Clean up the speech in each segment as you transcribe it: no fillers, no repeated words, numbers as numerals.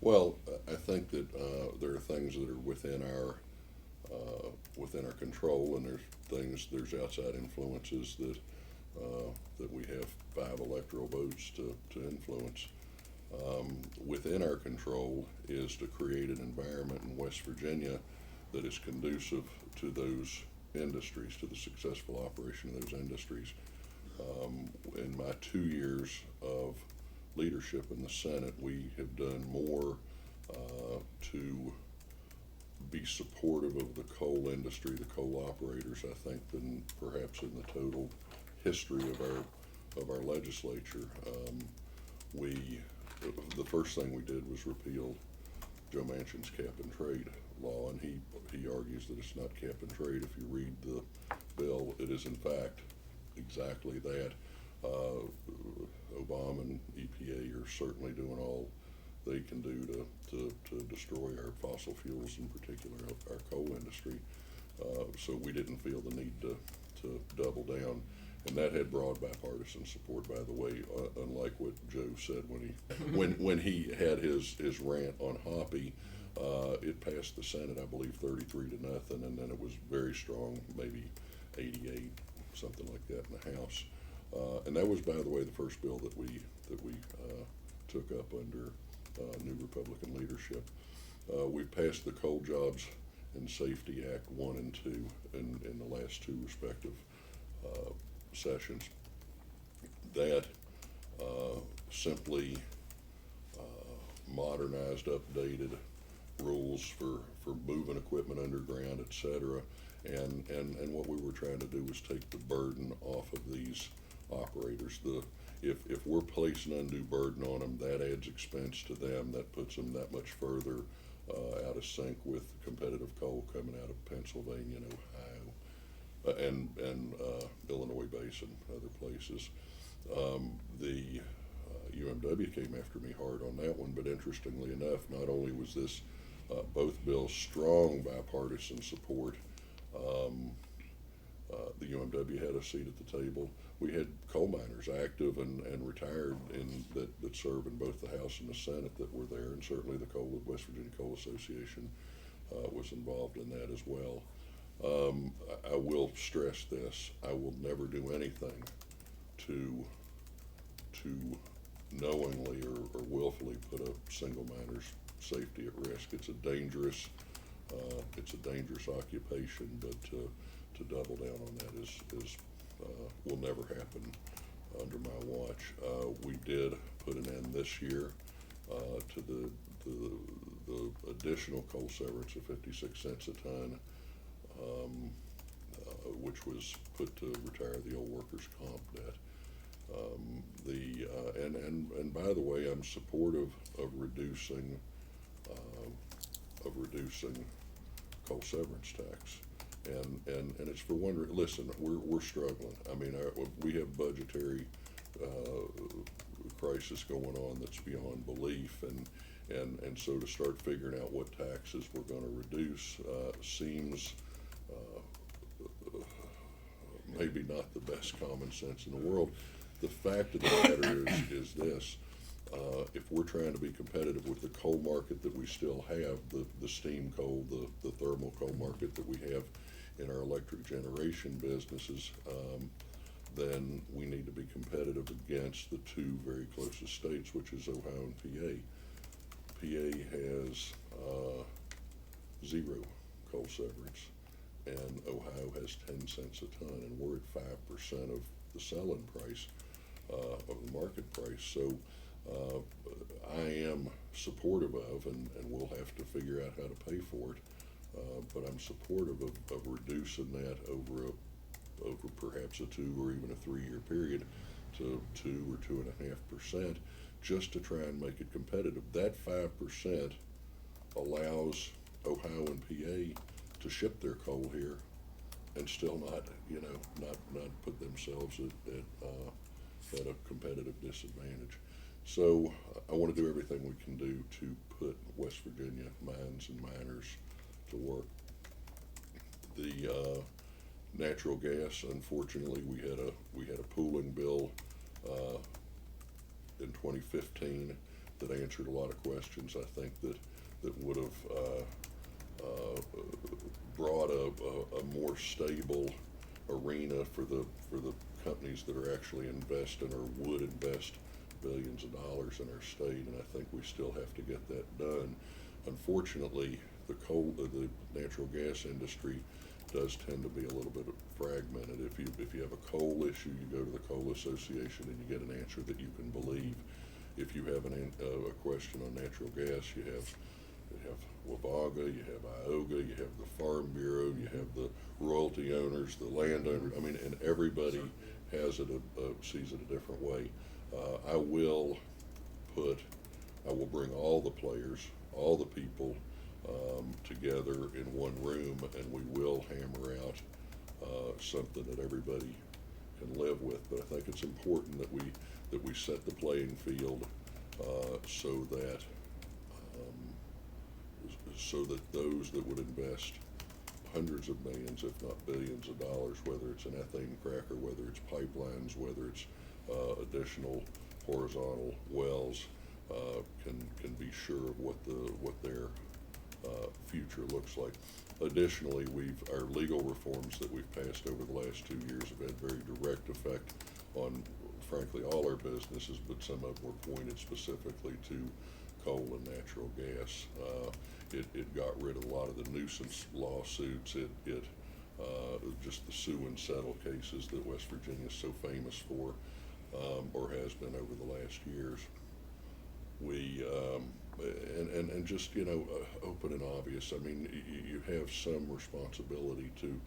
Well, I think that there are things that are within our control, and there's outside influences that we have 5 electoral votes to influence. Within our control is to create an environment in West Virginia that is conducive to those industries, to the successful operation of those industries. In my 2 years of leadership in the Senate, we have done more to be supportive of the coal industry, the coal operators, I think, than perhaps in the total history of our legislature. We the first thing we did was repeal Joe Manchin's cap and trade law, and he argues that it's not cap and trade. If you read the bill, it is in fact exactly that. Obama and EPA are certainly doing all they can do to destroy our fossil fuels, in particular our coal industry. So we didn't feel the need to double down. And that had broad bipartisan support, by the way, unlike what Joe said when he had his rant on Hoppy. It passed the Senate, I believe, 33-0, and then it was very strong, maybe 88, something like that, in the House. And that was, by the way, the first bill that we took up under new Republican leadership. We've passed the Coal Jobs and Safety Act 1 and 2 in the last 2 respective sessions. That simply modernized, updated rules for moving equipment underground, et cetera. And what we were trying to do was take the burden off of these operators. If we're placing undue burden on them, that adds expense to them. That puts them that much further out of sync with competitive coal coming out of Pennsylvania and Ohio, and Illinois Basin, other places. The UMW came after me hard on that one, but interestingly enough, not only was this both bills strong bipartisan support, the UMW had a seat at the table. We had coal miners, active and retired, that serve in both the House and the Senate, that were there, and certainly the West Virginia Coal Association was involved in that as well. I will stress this: I will never do anything to knowingly or willfully put a single miner's safety at risk. It's a dangerous occupation, but to double down on that is will never happen under my watch. We did put an end this year to the additional coal severance of 56 cents a ton, which was put to retire the old workers' comp debt. And by the way, I'm supportive of reducing coal severance tax. And it's for one reason. Listen, we're struggling. I mean, we have budgetary crisis going on that's beyond belief, and so to start figuring out what taxes we're going to reduce seems maybe not the best common sense in the world. The fact of the matter is this: if we're trying to be competitive with the coal market that we still have, the steam coal, the thermal coal market that we have in our electric generation businesses, then we need to be competitive against the 2 very closest states, which is Ohio and PA. PA has 0 coal severance, and Ohio has 10 cents a ton, and we're at 5% of the selling price of the market price. So I am supportive of, and we'll have to figure out how to pay for it, but I'm supportive of reducing that over perhaps a 2 or even a 3-year period to 2 or 2.5%, just to try and make it competitive. That 5% allows Ohio and PA to ship their coal here and still not put themselves at a competitive disadvantage. So I want to do everything we can do to put West Virginia mines and miners to work. The natural gas, unfortunately, we had a pooling bill in 2015 that answered a lot of questions, I think, that would have brought a more stable arena for the companies that are actually investing or would invest billions of dollars in our state, and I think we still have to get that done. Unfortunately, the natural gas industry does tend to be a little bit fragmented. If you have a coal issue, you go to the Coal Association and you get an answer that you can believe. If you have a question on natural gas, you have WAVAGA, you have IOGA, you have the Farm Bureau, you have the royalty owners, the landowners. I mean, and everybody has it sees it a different way. I will bring all the players, all the people together in one room, and we will hammer out something that everybody can live with. But I think it's important that we set the playing field so that those that would invest hundreds of millions, if not billions of dollars, whether it's an ethane cracker, whether it's pipelines, whether it's additional horizontal wells, can be sure of what their future looks like. Additionally, our legal reforms that we've passed over the last 2 years have had very direct effect on, frankly, all our businesses, but some of them were pointed specifically to coal and natural gas. It got rid of a lot of the nuisance lawsuits. It just the sue and settle cases that West Virginia is so famous for, or has been over the last years. We and just open and obvious. I mean, you have some responsibility to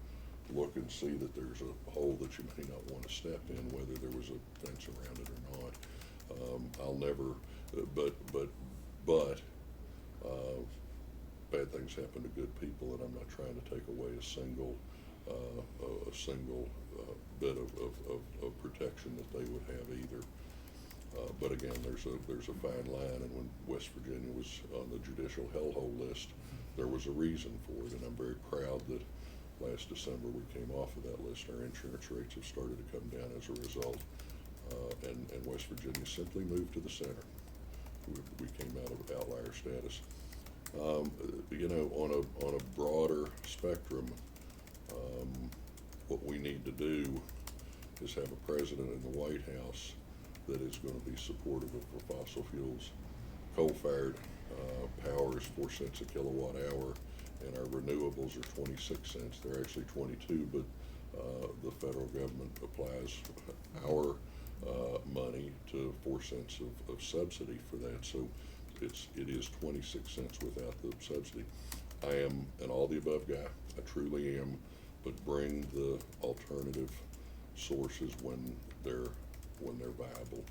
look and see that there's a hole that you may not want to step in, whether there was a fence around it or not. I'll never, but bad things happen to good people, and I'm not trying to take away a single bit of protection that they would have either. But again, there's a fine line, and when West Virginia was on the judicial hellhole list, there was a reason for it, and I'm very proud that last December we came off of that list. Our insurance rates have started to come down as a result, and West Virginia simply moved to the center. We came out of outlier status. On a broader spectrum, what we need to do is have a president in the White House that is going to be supportive of fossil fuels. Coal-fired power is 4 cents a kilowatt hour, and our renewables are 26 cents. They're actually 22, but the federal government applies our money to 4 cents of subsidy for that. So it is 26 cents without the subsidy. I am an all the above guy. I truly am, but bring the alternative sources when they're viable.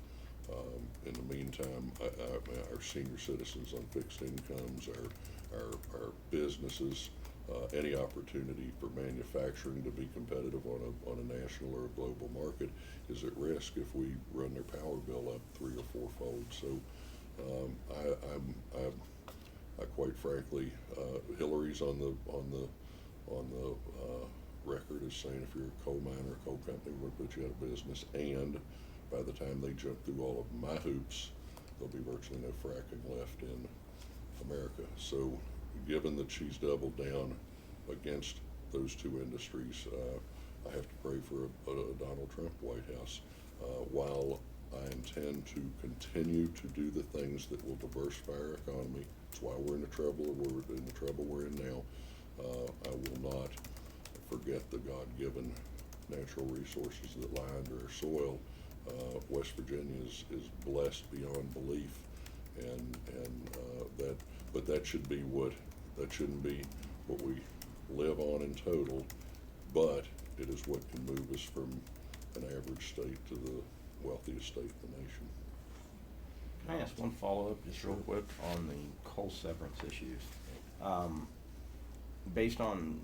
In the meantime, our senior citizens on fixed incomes, our businesses, any opportunity for manufacturing to be competitive on a national or a global market is at risk if we run their power bill up 3 or 4 fold. So I quite frankly, Hillary's on the record as saying if you're a coal miner or coal company, we're going to put you out of business, and by the time they jump through all of my hoops, there'll be virtually no fracking left in America. So given that she's doubled down against those two industries, I have to pray for a Donald Trump White House. While I intend to continue to do the things that will diversify our economy, that's why we're in the trouble we're in now. I will not forget the God-given natural resources that lie under our soil. West Virginia is blessed beyond belief, and that shouldn't be what we live on in total, but it is what can move us from an average state to the wealthiest state in the nation. Can I ask one follow-up just real quick on the coal severance issues? Based on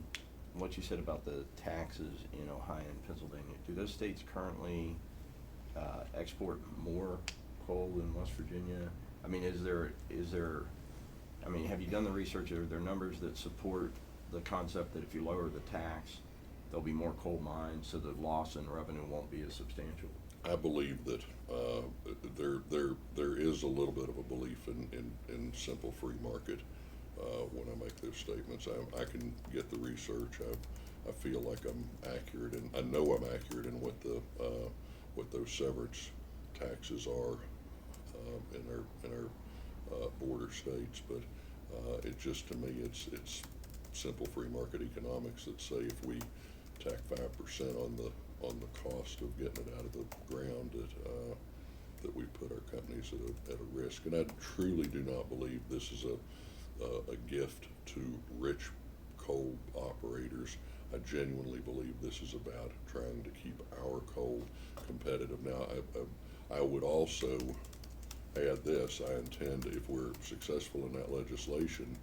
what you said about the taxes in Ohio and Pennsylvania, do those states currently export more coal than West Virginia? I mean, have you done the research? Are there numbers that support the concept that if you lower the tax, there'll be more coal mines, so the loss in revenue won't be as substantial? I believe that there is a little bit of a belief in simple free market when I make those statements. I can get the research. I feel like I'm accurate, and I know I'm accurate in what those severance taxes are in our border states. But it just, to me, it's simple free market economics that say if we tack 5% on the cost of getting it out of the ground, that we put our companies at a risk. And I truly do not believe this is a gift to rich coal operators. I genuinely believe this is about trying to keep our coal competitive. Now, I would also add this: I intend, if we're successful in that legislation,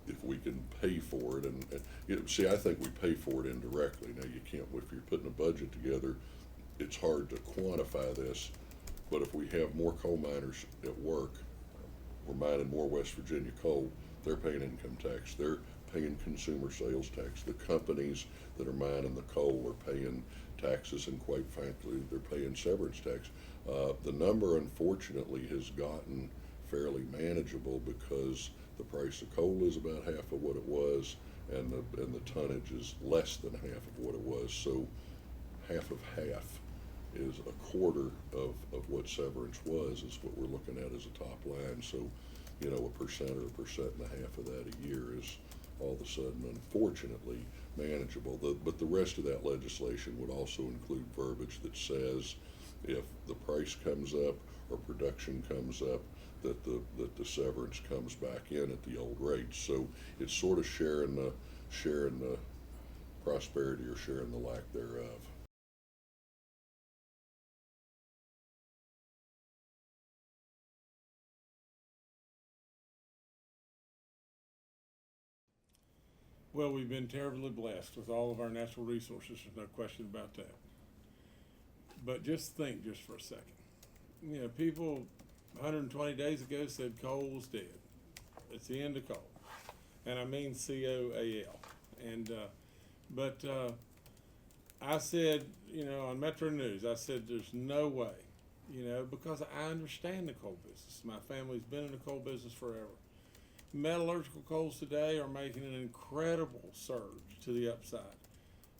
if we can pay for it, and see, I think we pay for it indirectly. Now, you can't, if you're putting a budget together, it's hard to quantify this, but if we have more coal miners at work, we're mining more West Virginia coal, they're paying income tax, they're paying consumer sales tax. The companies that are mining the coal are paying taxes, and quite frankly, they're paying severance tax. The number, unfortunately, has gotten fairly manageable because the price of coal is about half of what it was, and the tonnage is less than half of what it was. So half of half is a quarter of what severance was, is what we're looking at as a top line. So, you know, 1% or 1.5% of that a year is all of a sudden, unfortunately, manageable. But the rest of that legislation would also include verbiage that says if the price comes up or production comes up, that the severance comes back in at the old rates. So it's sort of sharing the prosperity or sharing the lack thereof. Well, we've been terribly blessed with all of our natural resources. There's no question about that. But just think just for a second. You know, people 120 days ago said coal was dead. It's the end of coal. And I mean COAL. And, but I said, you know, on Metro News, I said there's no way, you know, because I understand the coal business. My family's been in the coal business forever. Metallurgical coals today are making an incredible surge to the upside.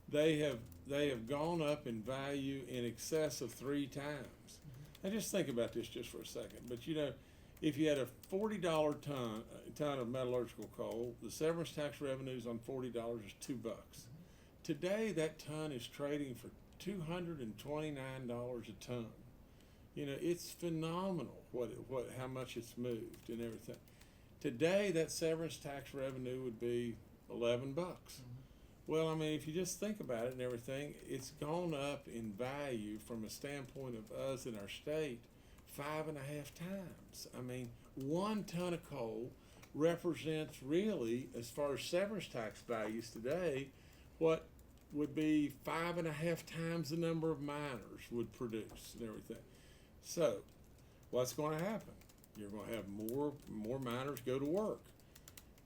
They have gone up in value in excess of 3 times. Now just think about this just for a second. But you know, if you had a $40 ton of metallurgical coal, the severance tax revenues on $40 is $2. Today that ton is trading for $229 a ton. You know, it's phenomenal how much it's moved and everything. Today, that severance tax revenue would be $11. Well, I mean, if you just think about it and everything, it's gone up in value from a standpoint of us in our state 5.5 times. I mean, 1 ton of coal represents really, as far as severance tax values today, what would be 5.5 times the number of miners would produce and everything. So, what's going to happen? You're going to have more miners go to work.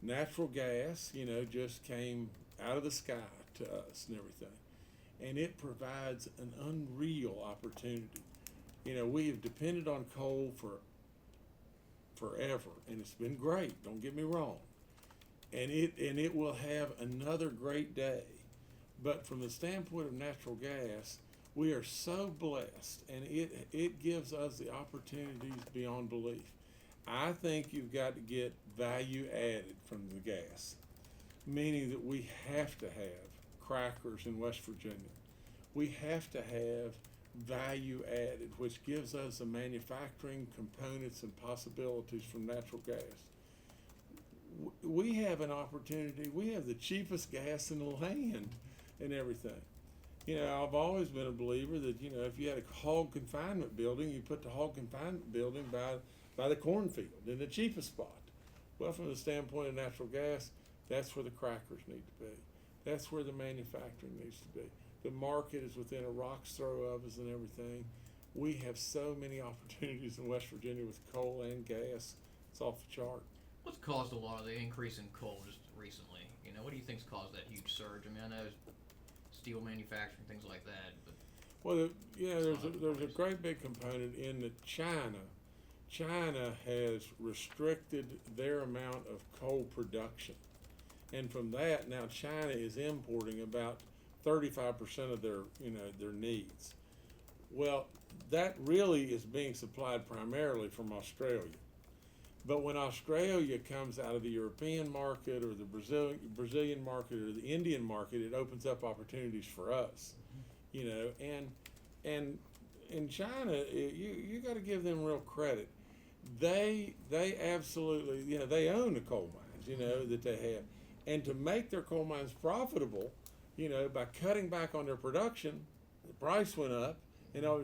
Natural gas, you know, just came out of the sky to us and everything. And it provides an unreal opportunity. You know, we have depended on coal for forever, and it's been great, don't get me wrong. And it will have another great day. But from the standpoint of natural gas, we are so blessed, and it gives us the opportunities beyond belief. I think you've got to get value added from the gas, meaning that we have to have crackers in West Virginia. We have to have value added, which gives us the manufacturing components and possibilities from natural gas. We have an opportunity. We have the cheapest gas in the land and everything. You know, I've always been a believer that, you know, if you had a hog confinement building, you put the hog confinement building by the cornfield in the cheapest spot. Well, from the standpoint of natural gas, that's where the crackers need to be. That's where the manufacturing needs to be. The market is within a rock's throw of us and everything. We have so many opportunities in West Virginia with coal and gas. It's off the chart. What's caused a lot of the increase in coal just recently? You know, what do you think's caused that huge surge? I mean, I know steel manufacturing, things like that, but Well, there's Some of there's a the great big component in that China has restricted their amount of coal production. And from that, now China is importing about 35% of their needs. Well, that really is being supplied primarily from Australia. But when Australia comes out of the European market or the Brazilian market or the Indian market, it opens up opportunities for us. And in China, you got to give them real credit. They absolutely, they own the coal mines, that they have. And to make their coal mines profitable, by cutting back on their production, the price went up, and all of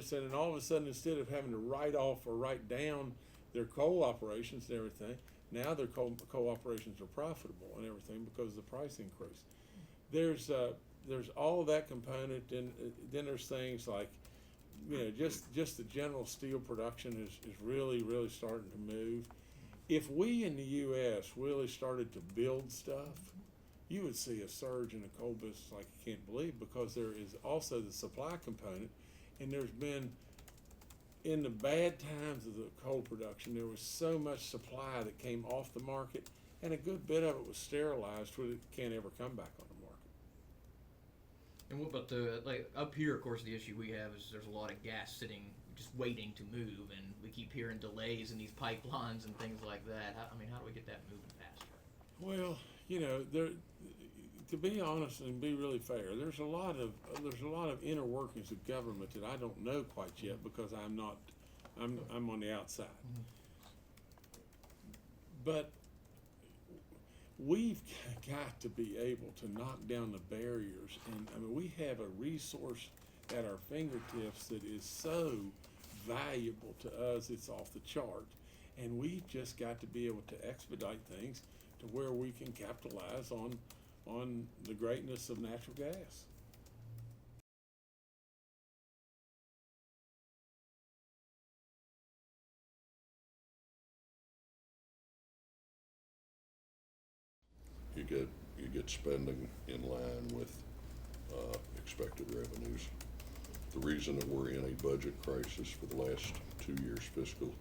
a sudden, instead of having to write off or write down their coal operations and everything, now their coal operations are profitable and everything because of the price increase. There's all of that component, and then there's things like, just the general steel production is really, really starting to move. If we in the U.S. really started to build stuff, you would see a surge in the coal business like you can't believe, because there is also the supply component, and there's been, in the bad times of the coal production, there was so much supply that came off the market, and a good bit of it was sterilized where it can't ever come back on the market. And what about up here? Of course, the issue we have is there's a lot of gas sitting, just waiting to move, and we keep hearing delays in these pipelines and things like that. How do we get that moving faster? Well, to be honest and be really fair, there's a lot of inner workings of government that I don't know quite yet, because I'm on the outside. Mm-hmm. But we've got to be able to knock down the barriers, and we have a resource at our fingertips that is so valuable to us, it's off the chart, and we've just got to be able to expedite things to where we can capitalize on the greatness of natural gas. You get spending in line with expected revenues. The reason that we're in a budget crisis for the last 2 years, fiscal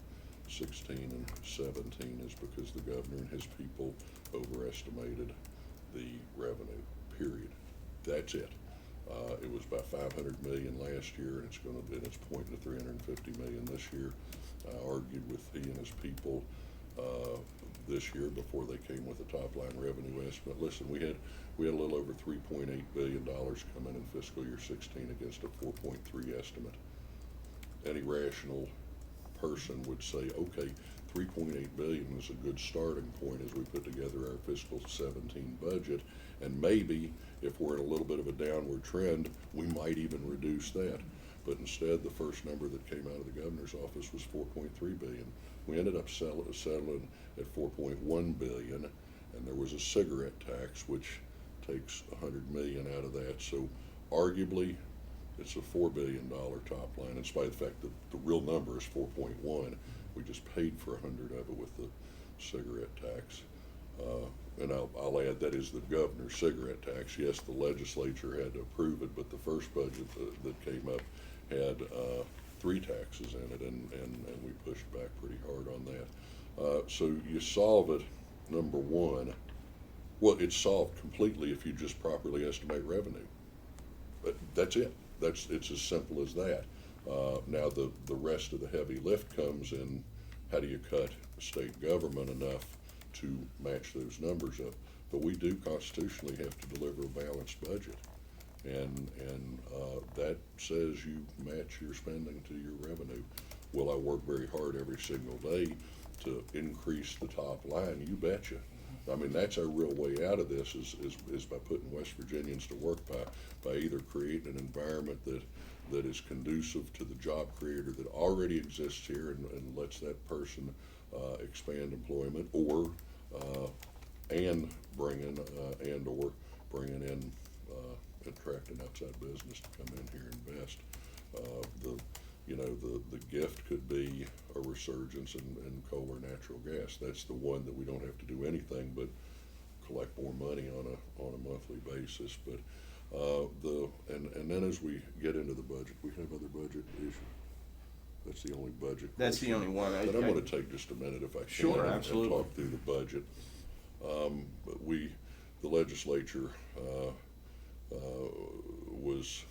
16 and 17, is because the governor and his people overestimated the revenue, period. That's it. It was about $500 million last year, and it's pointing to $350 million this year. I argued with he and his people this year before they came with a top line revenue estimate. Listen, we had a little over $3.8 billion come in fiscal year 16 against a 4.3 estimate. Any rational person would say, okay, 3.8 billion is a good starting point as we put together our fiscal 17 budget, and maybe if we're in a little bit of a downward trend, we might even reduce that. But instead, the first number that came out of the governor's office was 4.3 billion. We ended up settling at 4.1 billion, and there was a cigarette tax which takes 100 million out of that. So arguably, it's a $4 billion top line, in spite of the fact that the real number is 4.1. We just paid for 100 of it with the cigarette tax. And I'll add, that is the governor's cigarette tax. Yes, the legislature had to approve it, but the first budget that came up had 3 taxes in it, and we pushed back pretty hard on that. So you solve it, number one. Well, it's solved completely if you just properly estimate revenue. But that's it. It's as simple as that. Now the rest of the heavy lift comes in, how do you cut state government enough to match those numbers up? But we do constitutionally have to deliver a balanced budget, and that says you match your spending to your revenue. Will I work very hard every single day to increase the top line? You betcha. I mean, that's our real way out of this is by putting West Virginians to work, by either creating an environment that is conducive to the job creator that already exists here and lets that person expand employment, or bringing in attracting outside business to come in here and invest. The gift could be a resurgence in coal or natural gas. That's the one that we don't have to do anything but collect more money on a monthly basis. But And then as we get into the budget, we have other budget issues. That's the only budget. That's the only one. But I'm gonna take just a minute if I can. Sure, and absolutely. talk through the budget. But the legislature, was,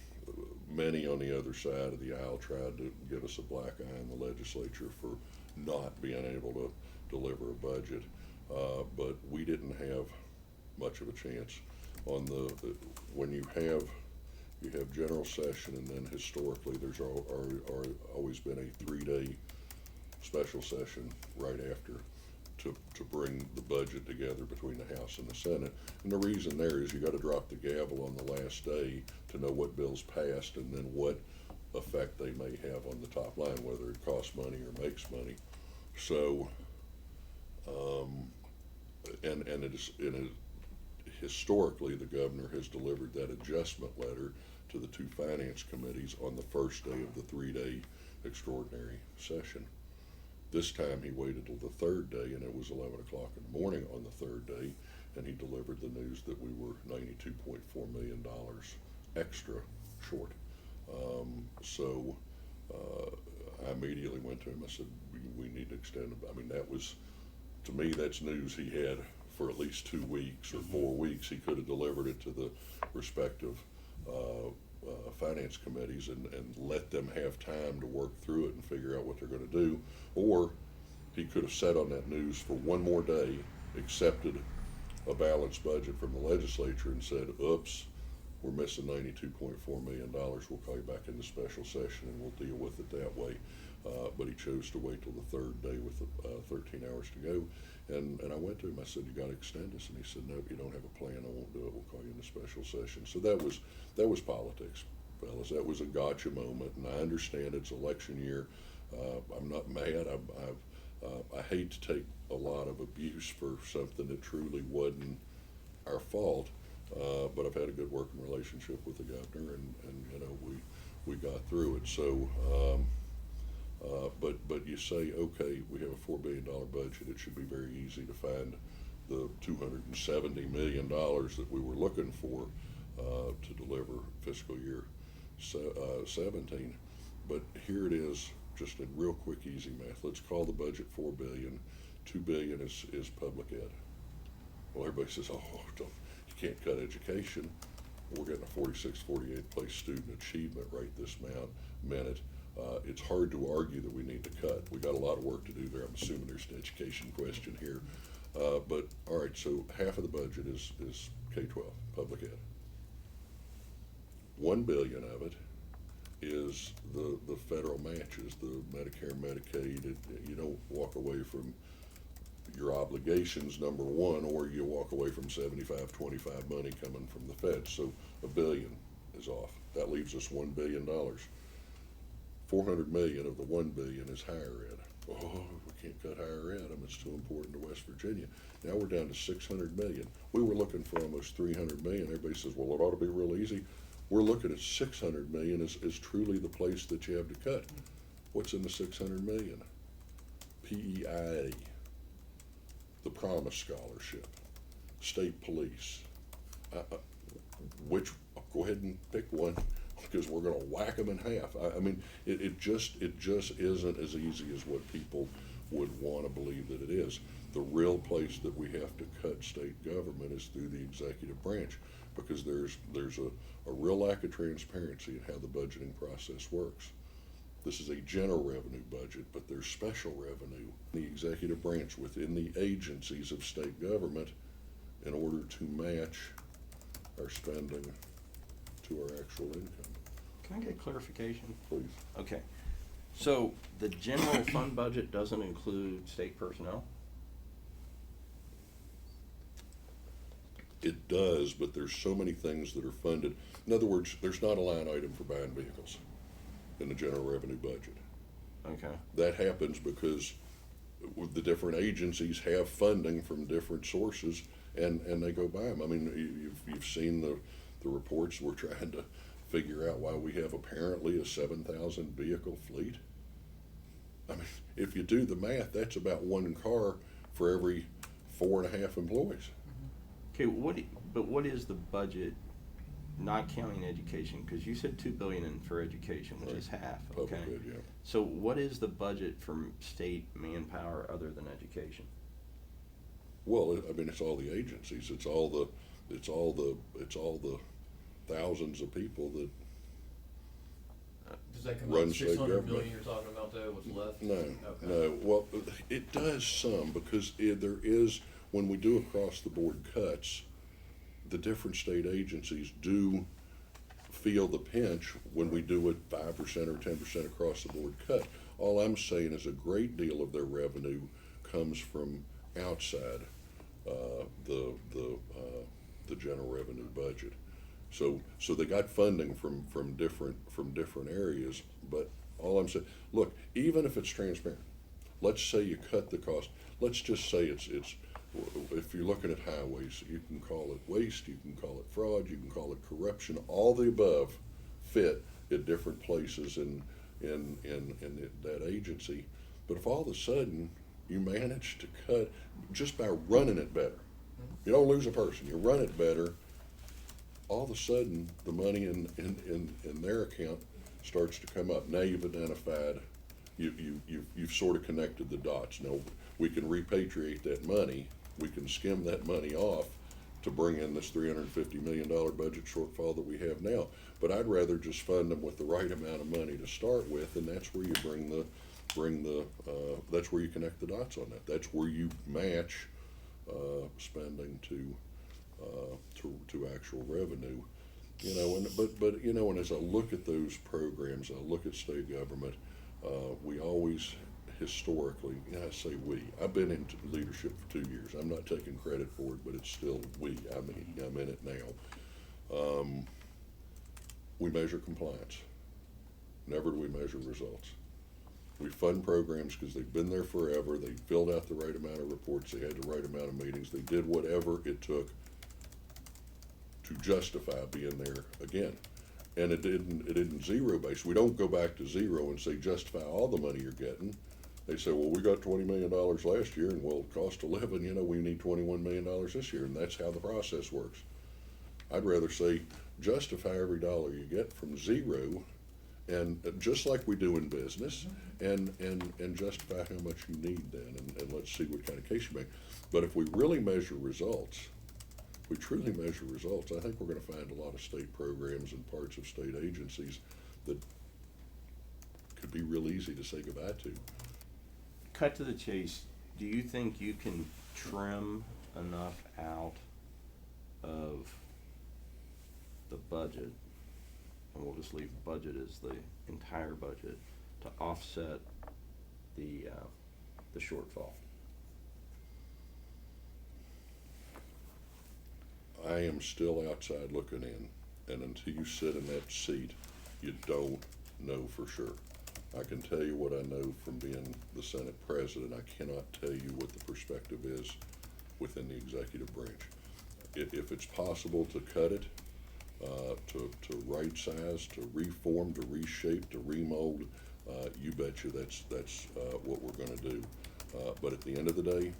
many on the other side of the aisle tried to give us a black eye in the legislature for not being able to deliver a budget. But we didn't have much of a chance on when you have general session, and then historically there's always been a 3-day special session right after to bring the budget together between the House and the Senate. And the reason there is you gotta drop the gavel on the last day to know what bills passed and then what effect they may have on the top line, whether it costs money or makes money. So, and it is historically, the governor has delivered that adjustment letter to the two finance committees on the first day of the 3-day extraordinary session. This time he waited till the third day, and it was 11 o'clock in the morning on the third day, and he delivered the news that we were $92.4 million extra short. So I immediately went to him. I said, we need to extend it. I mean, that was, to me, that's news he had for at least 2 weeks or 4 weeks. He could have delivered it to the respective finance committees and let them have time to work through it and figure out what they're going to do. Or he could have sat on that news for one more day, accepted a balanced budget from the legislature and said, oops, we're missing $92.4 million. We'll call you back into special session and we'll deal with it that way. But he chose to wait till the third day with 13 hours to go. And I went to him, I said, you gotta extend this. And he said, no, if you don't have a plan, I won't do it. We'll call you into special session. So that was politics, fellas. That was a gotcha moment. And I understand it's election year. I'm not mad. I hate to take a lot of abuse for something that truly wasn't our fault. But I've had a good working relationship with the governor, and you know, we got through it. So, but you say, okay, we have a $4 billion budget. It should be very easy to find the $270 million that we were looking for to deliver fiscal year 17. But here it is, just in real quick, easy math. Let's call the budget $4 billion. $2 billion is public ed. Well, everybody says, oh, you can't cut education. We're getting a 46th, 48th place student achievement right this minute. It's hard to argue that we need to cut. We got a lot of work to do there. I'm assuming there's an education question here. But all right, so half of the budget is K-12, public ed. $1 billion of it is the federal matches, the Medicare, Medicaid. You don't walk away from your obligations, number one, or you walk away from 75-25 money coming from the feds. So $1 billion is off. That leaves us $1 billion. $400 million of the $1 billion is higher ed. Oh, we can't cut higher ed. It's too important to West Virginia. Now we're down to $600 million. We were looking for almost $300 million. Everybody says, well, it ought to be real easy. We're looking at $600 million as truly the place that you have to cut. What's in the $600 million? PEIA, the Promise Scholarship, state police. Go ahead and pick one, because we're going to whack them in half. I mean, it just isn't as easy as what people would want to believe that it is. The real place that we have to cut state government is through the executive branch, because there's a real lack of transparency in how the budgeting process works. This is a general revenue budget, but there's special revenue in the executive branch within the agencies of state government in order to match our spending to our actual income. Can I get clarification? Please. Okay. So the general fund budget doesn't include state personnel? It does, but there's so many things that are funded. In other words, there's not a line item for buying vehicles in the general revenue budget. Okay. That happens because the different agencies have funding from different sources, and they go buy them. I mean, you've seen the reports. We're trying to figure out why we have apparently a 7,000 vehicle fleet. I mean, if you do the math, that's about one car for every 4.5 employees. Okay, what is the budget not counting education, because you said 2 billion for education, which is half, okay? Public ed, yeah. So what is the budget for state manpower other than education? Well, I mean, it's all the agencies, it's all the thousands of people that, Does that come Run out state 600 government. million you're talking about though, what's left? no, Okay. no, well, it does some, because there is, when we do across the board cuts, the different state agencies do feel the pinch when we do a 5% or 10% across the board cut. All I'm saying is a great deal of their revenue comes from outside the general revenue budget. So they got funding from different areas, but all I'm saying, look, even if it's transparent, let's say you cut the cost. Let's just say it's if you're looking at highways, you can call it waste, you can call it fraud, you can call it corruption. All the above fit at different places in that agency. But if all of a sudden you manage to cut just by running it better, you don't lose a person, you run it better, all of a sudden the money in their account starts to come up. Now you've identified, you've sort of connected the dots. Now we can repatriate that money, we can skim that money off to bring in this $350 million budget shortfall that we have now. But I'd rather just fund them with the right amount of money to start with, and that's where you that's where you connect the dots on that. That's where you match spending to actual revenue. You know, but you know, and as I look at those programs, I look at state government, we always historically, I say we, I've been in leadership for 2 years. I'm not taking credit for it, but it's still we. I mean, I'm in it now. We measure compliance. Never do we measure results. We fund programs because they've been there forever. They filled out the right amount of reports. They had the right amount of meetings. They did whatever it took to justify being there again. And it didn't zero base. We don't go back to zero and say justify all the money you're getting. They say, well, we got $20 million last year, and well, cost 11, you know, we need $21 million this year, and that's how the process works. I'd rather say justify every dollar you get from zero, and just like we do in business, and justify how much you need then, and let's see what kind of case you make. But if we really measure results, we truly measure results, I think we're going to find a lot of state programs and parts of state agencies that could be real easy to say goodbye to. Cut to the chase, do you think you can trim enough out of the budget, and we'll just leave budget as the entire budget, to offset the shortfall? I am still outside looking in, and until you sit in that seat, you don't know for sure. I can tell you what I know from being the Senate president. I cannot tell you what the perspective is within the executive branch. If it's possible to cut it, to right size, to reform, to reshape, to remold, you betcha that's what we're going to do. But at the end of the day,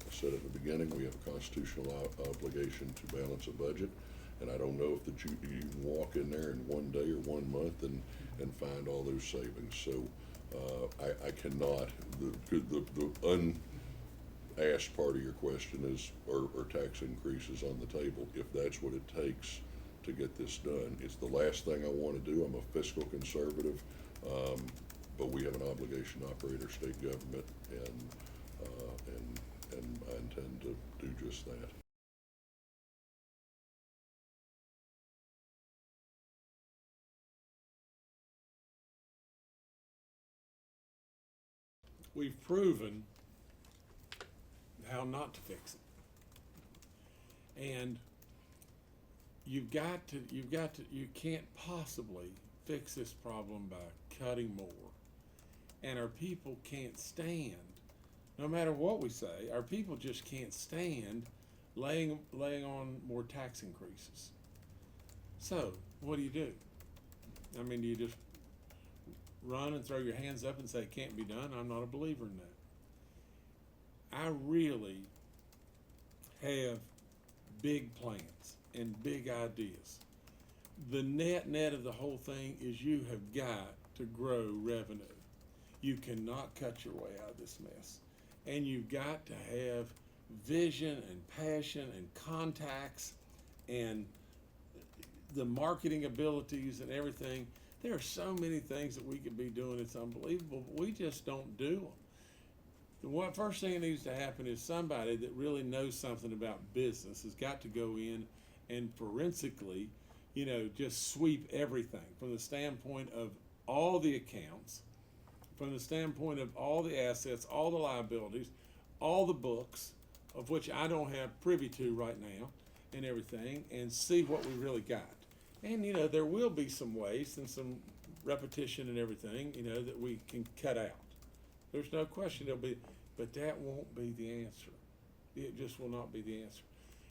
I said at the beginning, we have a constitutional obligation to balance a budget, and I don't know if you can walk in there in one day or 1 month and find all those savings. So I cannot. The unasked part of your question is, are tax increases on the table? If that's what it takes to get this done, it's the last thing I want to do. I'm a fiscal conservative, but we have an obligation to operate our state government, and I intend to do just that. We've proven how not to fix it. And you can't possibly fix this problem by cutting more. And our people can't stand, no matter what we say, our people just can't stand laying on more tax increases. So, what do? I mean, do you just run and throw your hands up and say it can't be done? I'm not a believer in that. I really have big plans and big ideas. the net of the whole thing is you have got to grow revenue. You cannot cut your way out of this mess. And you've got to have vision and passion and contacts and the marketing abilities and everything. There are so many things that we could be doing. It's unbelievable, but we just don't do them. The first thing that needs to happen is somebody that really knows something about business has got to go in and forensically, just sweep everything from the standpoint of all the accounts, from the standpoint of all the assets, all the liabilities, all the books, of which I don't have privy to right now, and everything, and see what we really got. And, there will be some waste and some repetition and everything, that we can cut out. There's no question there'll be, but that won't be the answer. It just will not be the answer.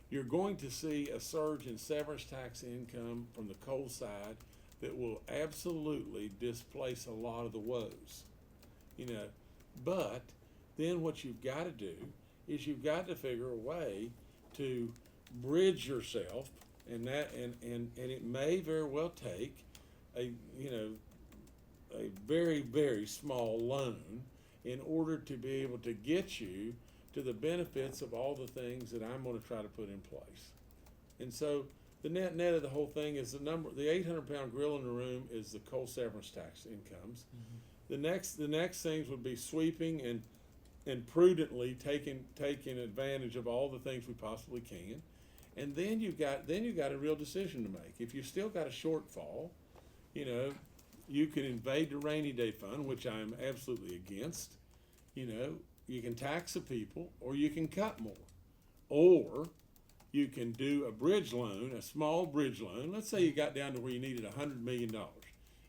You're going to see a surge in severance tax income from the coal side that will absolutely displace a lot of the woes, But then what you've got to do is you've got to figure a way to bridge yourself, and it may very well take a very, very small loan in order to be able to get you to the benefits of all the things that I'm going to try to put in place. And so the net of the whole thing is the 800-pound gorilla in the room is the coal severance tax incomes. Mm-hmm. The next things would be sweeping and prudently taking advantage of all the things we possibly can. And then you've got a real decision to make. If you've still got a shortfall, you can invade the rainy day fund, which I'm absolutely against. You can tax the people, or you can cut more, or you can do a bridge loan, a small bridge loan. Let's say you got down to where you needed $100 million,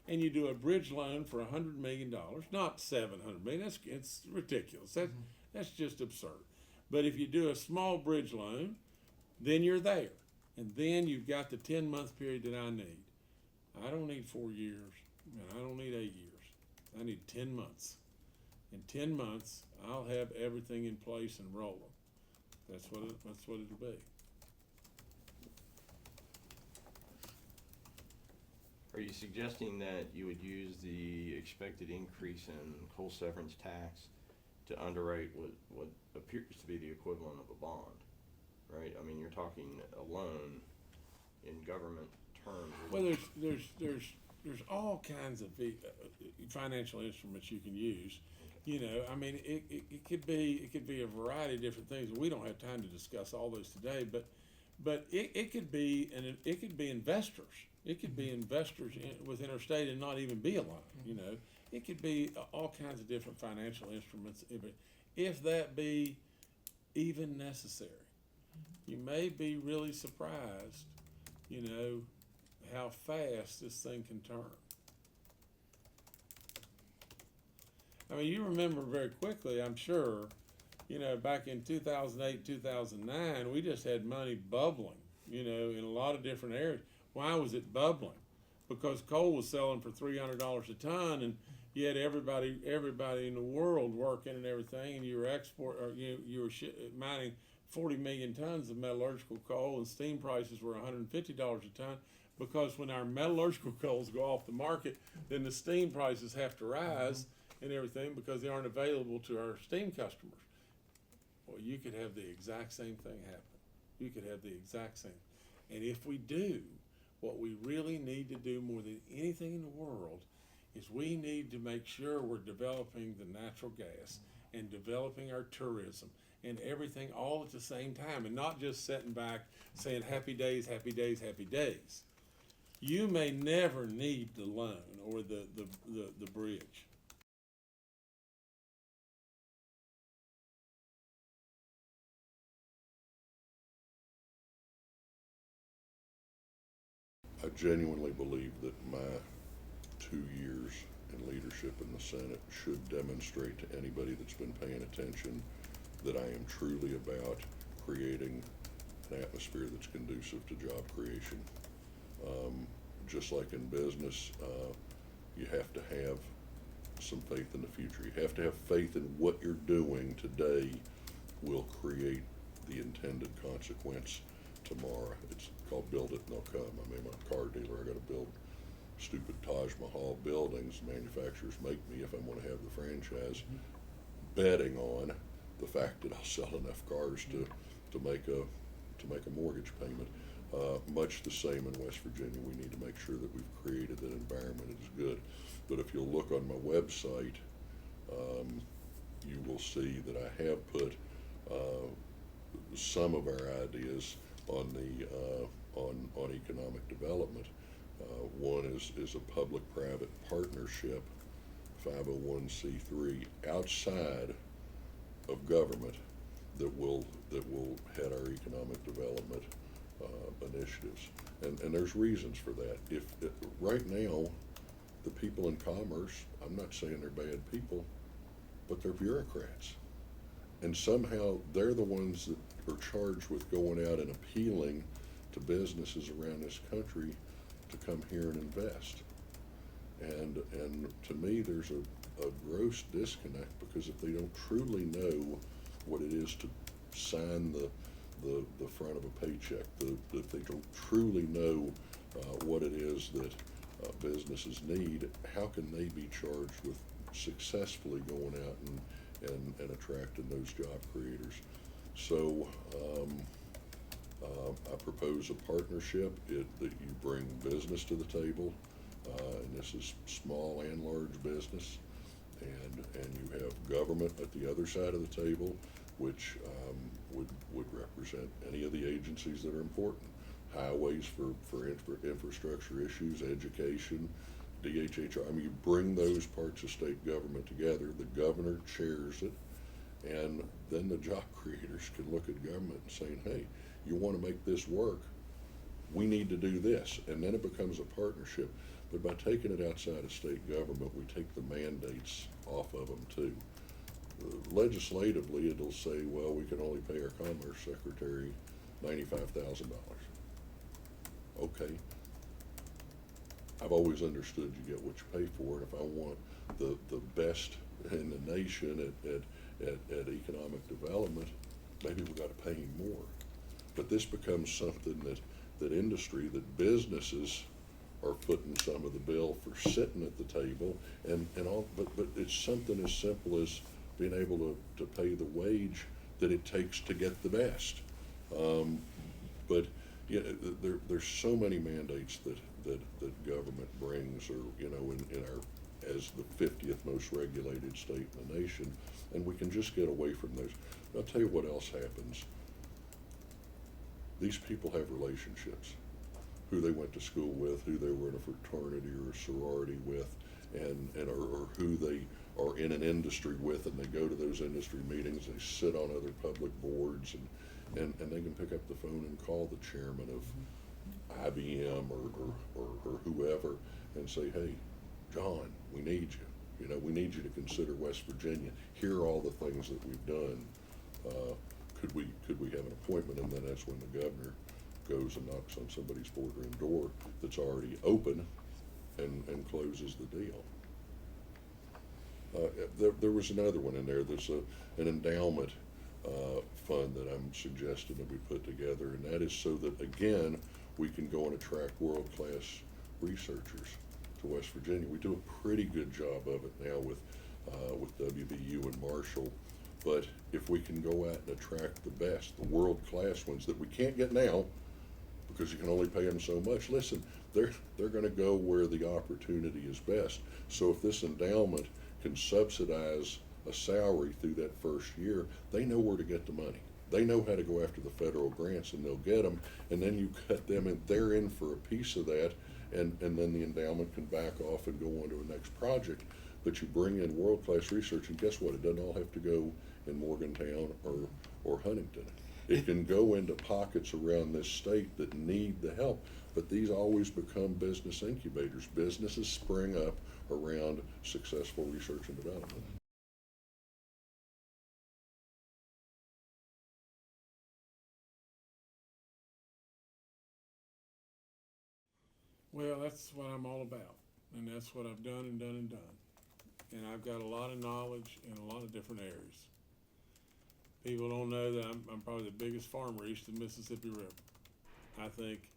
and you do a bridge loan for $100 million, not $700 million. It's ridiculous. That's just absurd. But if you do a small bridge loan, then you're there, and then you've got the 10-month period that I need. I don't need 4 years, and I don't need 8 years. I need 10 months. In 10 months, I'll have everything in place and rolling. That's what it'll be. Are you suggesting that you would use the expected increase in coal severance tax to underwrite what appears to be the equivalent of a bond, right? I mean, you're talking a loan in government terms. Well, there's all kinds of financial instruments you can use. I mean, it could be a variety of different things. We don't have time to discuss all those today, but it could be investors. It could be investors within our state and not even be a loan. It could be all kinds of different financial instruments, if that be even necessary. You may be really surprised, how fast this thing can turn. I mean, you remember very quickly, I'm sure, back in 2008, 2009, we just had money bubbling, in a lot of different areas. Why was it bubbling? Because coal was selling for $300 a ton, and you had everybody in the world working and everything, and you were mining 40 million tons of metallurgical coal, and steam prices were $150 a ton. Because when our metallurgical coals go off the market, then the steam prices have to rise and everything because they aren't available to our steam customers. Well, you could have the exact same thing happen. You could have the exact same. And if we do, what we really need to do more than anything in the world is we need to make sure we're developing the natural gas and developing our tourism and everything all at the same time, and not just sitting back saying happy days, happy days, happy days. You may never need the loan or the bridge. I genuinely believe that my 2 years in leadership in the Senate should demonstrate to anybody that's been paying attention that I am truly about creating an atmosphere that's conducive to job creation. Just like in business, you have to have some faith in the future. You have to have faith in what you're doing today will create the intended consequence tomorrow. It's called Build It and They'll Come. I mean, I'm a car dealer. I got to build stupid Taj Mahal buildings. Manufacturers make me if I'm going to have the franchise, betting on the fact that I'll sell enough cars to make a mortgage payment. Much the same in West Virginia. We need to make sure that we've created that environment that is good. But if you'll look on my website, you will see that I have put some of our ideas on the on economic development. One is a public-private partnership, 501c3, outside of government that will head our economic development initiatives. And there's reasons for that. If right now, the people in commerce, I'm not saying they're bad people, but they're bureaucrats. And somehow they're the ones that are charged with going out and appealing to businesses around this country to come here and invest. And to me, there's a gross disconnect, because if they don't truly know what it is to sign the front of a paycheck, if they don't truly know what it is that businesses need, how can they be charged with successfully going out and attracting those job creators? So I propose a partnership that you bring business to the table, and this is small and large business, and you have government at the other side of the table, which would represent any of the agencies that are important. Highways for infrastructure issues, education, DHHR. I mean, you bring those parts of state government together, the governor chairs it, and then the job creators can look at government and saying, hey, you want to make this work, we need to do this. And then it becomes a partnership. But by taking it outside of state government, we take the mandates off of them too. Legislatively, it'll say, well, we can only pay our Commerce Secretary $95,000. Okay. I've always understood you get what you pay for, and if I want the best in the nation at economic development, maybe we've got to pay him more. But this becomes something that industry, that businesses are footing some of the bill for sitting at the table, and all. But it's something as simple as being able to pay the wage that it takes to get the best. But yeah, there's so many mandates that government brings, or in our, as the 50th most regulated state in the nation, and we can just get away from those. I'll tell you what else happens. These people have relationships, who they went to school with, who they were in a fraternity or a sorority with, or who they are in an industry with, and they go to those industry meetings, they sit on other public boards, and they can pick up the phone and call the chairman of IBM or whoever and say, hey, John, we need you. We need you to consider West Virginia. Here are all the things that we've done. Could we have an appointment? And then that's when the governor goes and knocks on somebody's boardroom door that's already open and closes the deal. There was another one in there. There's an endowment fund that I'm suggesting that we put together, and that is so that, again, we can go and attract world-class researchers to West Virginia. We do a pretty good job of it now with WVU and Marshall, but if we can go out and attract the best, the world-class ones that we can't get now because you can only pay them so much, listen, they're going to go where the opportunity is best. So if this endowment can subsidize a salary through that first year, they know where to get the money. They know how to go after the federal grants, and they'll get them, and then you cut them, and they're in for a piece of that, and then the endowment can back off and go on to a next project. But you bring in world-class research, and guess what? It doesn't all have to go in Morgantown or Huntington. It can go into pockets around this state that need the help, but these always become business incubators. Businesses spring up around successful research and development. Well, that's what I'm all about, and that's what I've done and done and done. And I've got a lot of knowledge in a lot of different areas. People don't know that I'm probably the biggest farmer east of the Mississippi River. I think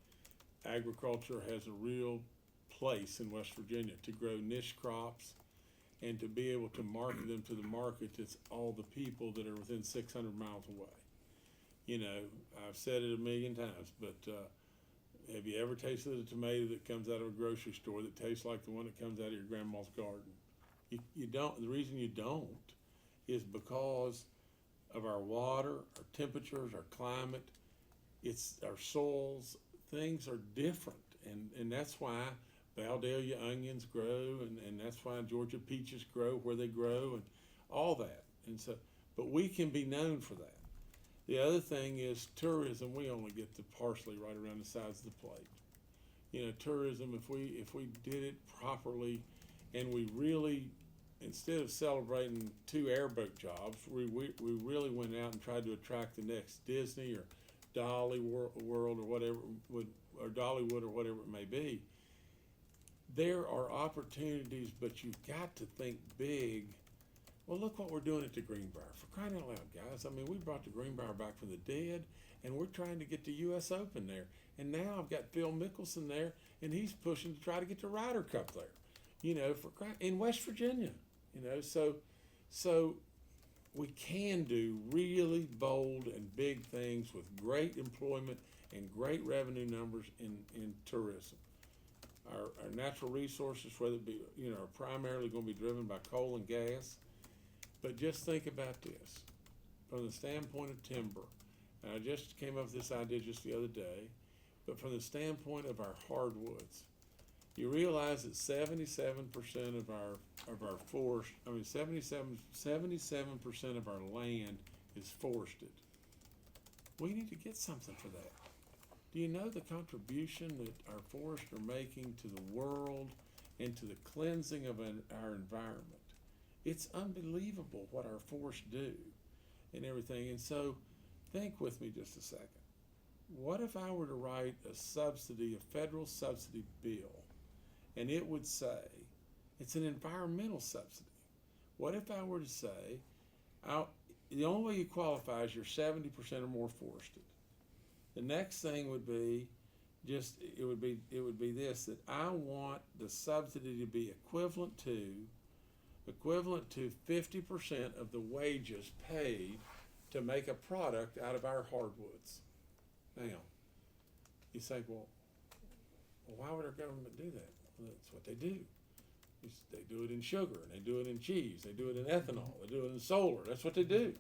agriculture has a real place in West Virginia to grow niche crops and to be able to market them to the market that's all the people that are within 600 miles away. You know, I've said it a million times, but have you ever tasted a tomato that comes out of a grocery store that tastes like the one that comes out of your grandma's garden? You don't. The reason you don't is because of our water, our temperatures, our climate, it's our soils, things are different. And that's why Valdalia onions grow, and that's why Georgia peaches grow where they grow, and all that. And so, but we can be known for that. The other thing is tourism. We only get the parsley right around the sides of the plate. You know, tourism, if we did it properly, and we really, instead of celebrating 2 airboat jobs, we really went out and tried to attract the next Disney or Dolly World or whatever, or Dollywood or whatever it may be. There are opportunities, but you've got to think big. Well, look what we're doing at the Greenbrier. For crying out loud, guys. I mean, we brought the Greenbrier back from the dead, and we're trying to get the U.S. Open there. And now I've got Phil Mickelson there, and he's pushing to try to get the Ryder Cup there, you know, in West Virginia. You know, so we can do really bold and big things with great employment and great revenue numbers in tourism. Our natural resources, whether it be, you know, are primarily going to be driven by coal and gas. But just think about this from the standpoint of timber. And I just came up with this idea just the other day. But from the standpoint of our hardwoods, you realize that 77% of our forest, 77% of our land is forested. We need to get something for that. Do you know the contribution that our forests are making to the world and to the cleansing of our environment? It's unbelievable what our forests do and everything. And so think with me just a second. What if I were to write a federal subsidy bill, and it would say, it's an environmental subsidy. What if I were to say, the only way you qualify is you're 70% or more forested. The next thing would be it would be this, that I want the subsidy to be equivalent to 50% of the wages paid to make a product out of our hardwoods. Now, you say, well, why would our government do that? Well, that's what they do. They do it in sugar, and they do it in cheese, they do it in ethanol, they do it in solar. That's what they do.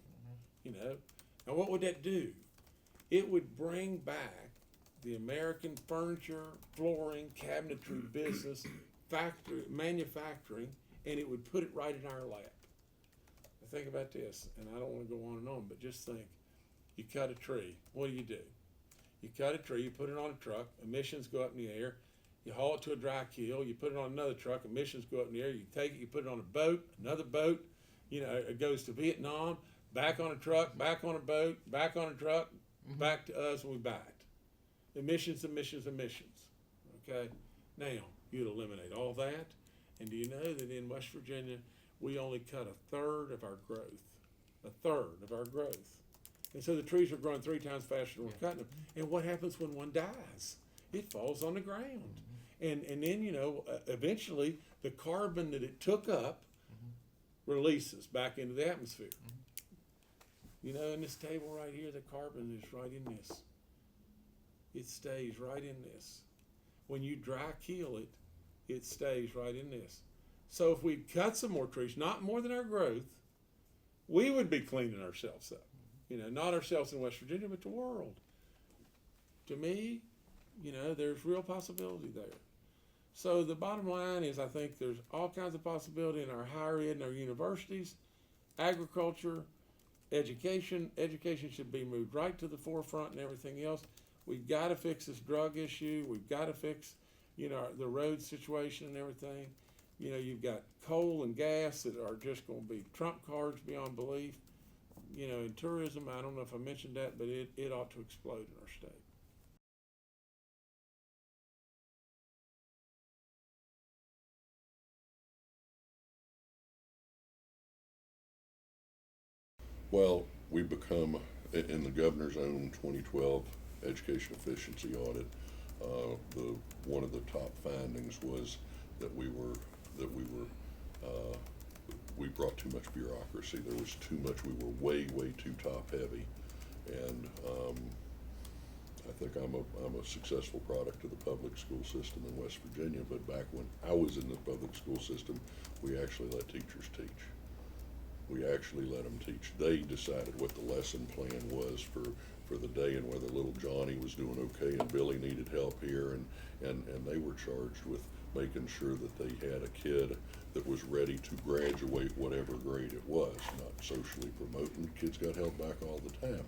You know. Now, what would that do? It would bring back the American furniture, flooring, cabinetry business, manufacturing, and it would put it right in our lap. Now think about this, and I don't want to go on and on, but just think. You cut a tree. What do? You cut a tree, you put it on a truck, emissions go up in the air. You haul it to a dry kiln, you put it on another truck, emissions go up in the air. You take it, you put it on a boat, another boat. You know, it goes to Vietnam, back on a truck, back on a boat, back on a truck, back to us, and we buy it. Emissions. Okay? Now, you'd eliminate all that. And do you know that in West Virginia, we only cut a third of our growth? A third of our growth. And so the trees are growing 3 times faster than we're cutting them. And what happens when one dies? It falls on the ground. And then, you know, eventually the carbon that it took up releases back into the atmosphere. You know, in this table right here, the carbon is right in this. It stays right in this. When you dry kill it, it stays right in this. So if we cut some more trees, not more than our growth, we would be cleaning ourselves up. You know, not ourselves in West Virginia, but the world. To me, you know, there's real possibility there. So the bottom line is, I think there's all kinds of possibility in our higher ed and our universities, agriculture, education. Education should be moved right to the forefront and everything else. We've got to fix this drug issue. We've got to fix, you know, the road situation and everything. You know, you've got coal and gas that are just going to be trump cards beyond belief. You know, in tourism, I don't know if I mentioned that, but it ought to explode in our state. Well, we become, in the governor's own 2012 education efficiency audit, one of the top findings was that we brought too much bureaucracy. There was too much. We were way too top heavy, and I think I'm a successful product of the public school system in West Virginia. But back when I was in the public school system, we actually let teachers teach. We actually let them teach. They decided what the lesson plan was for the day, and whether little Johnny was doing okay and Billy needed help here, and they were charged with making sure that they had a kid that was ready to graduate whatever grade it was, not socially promoting. Kids got held back all the time.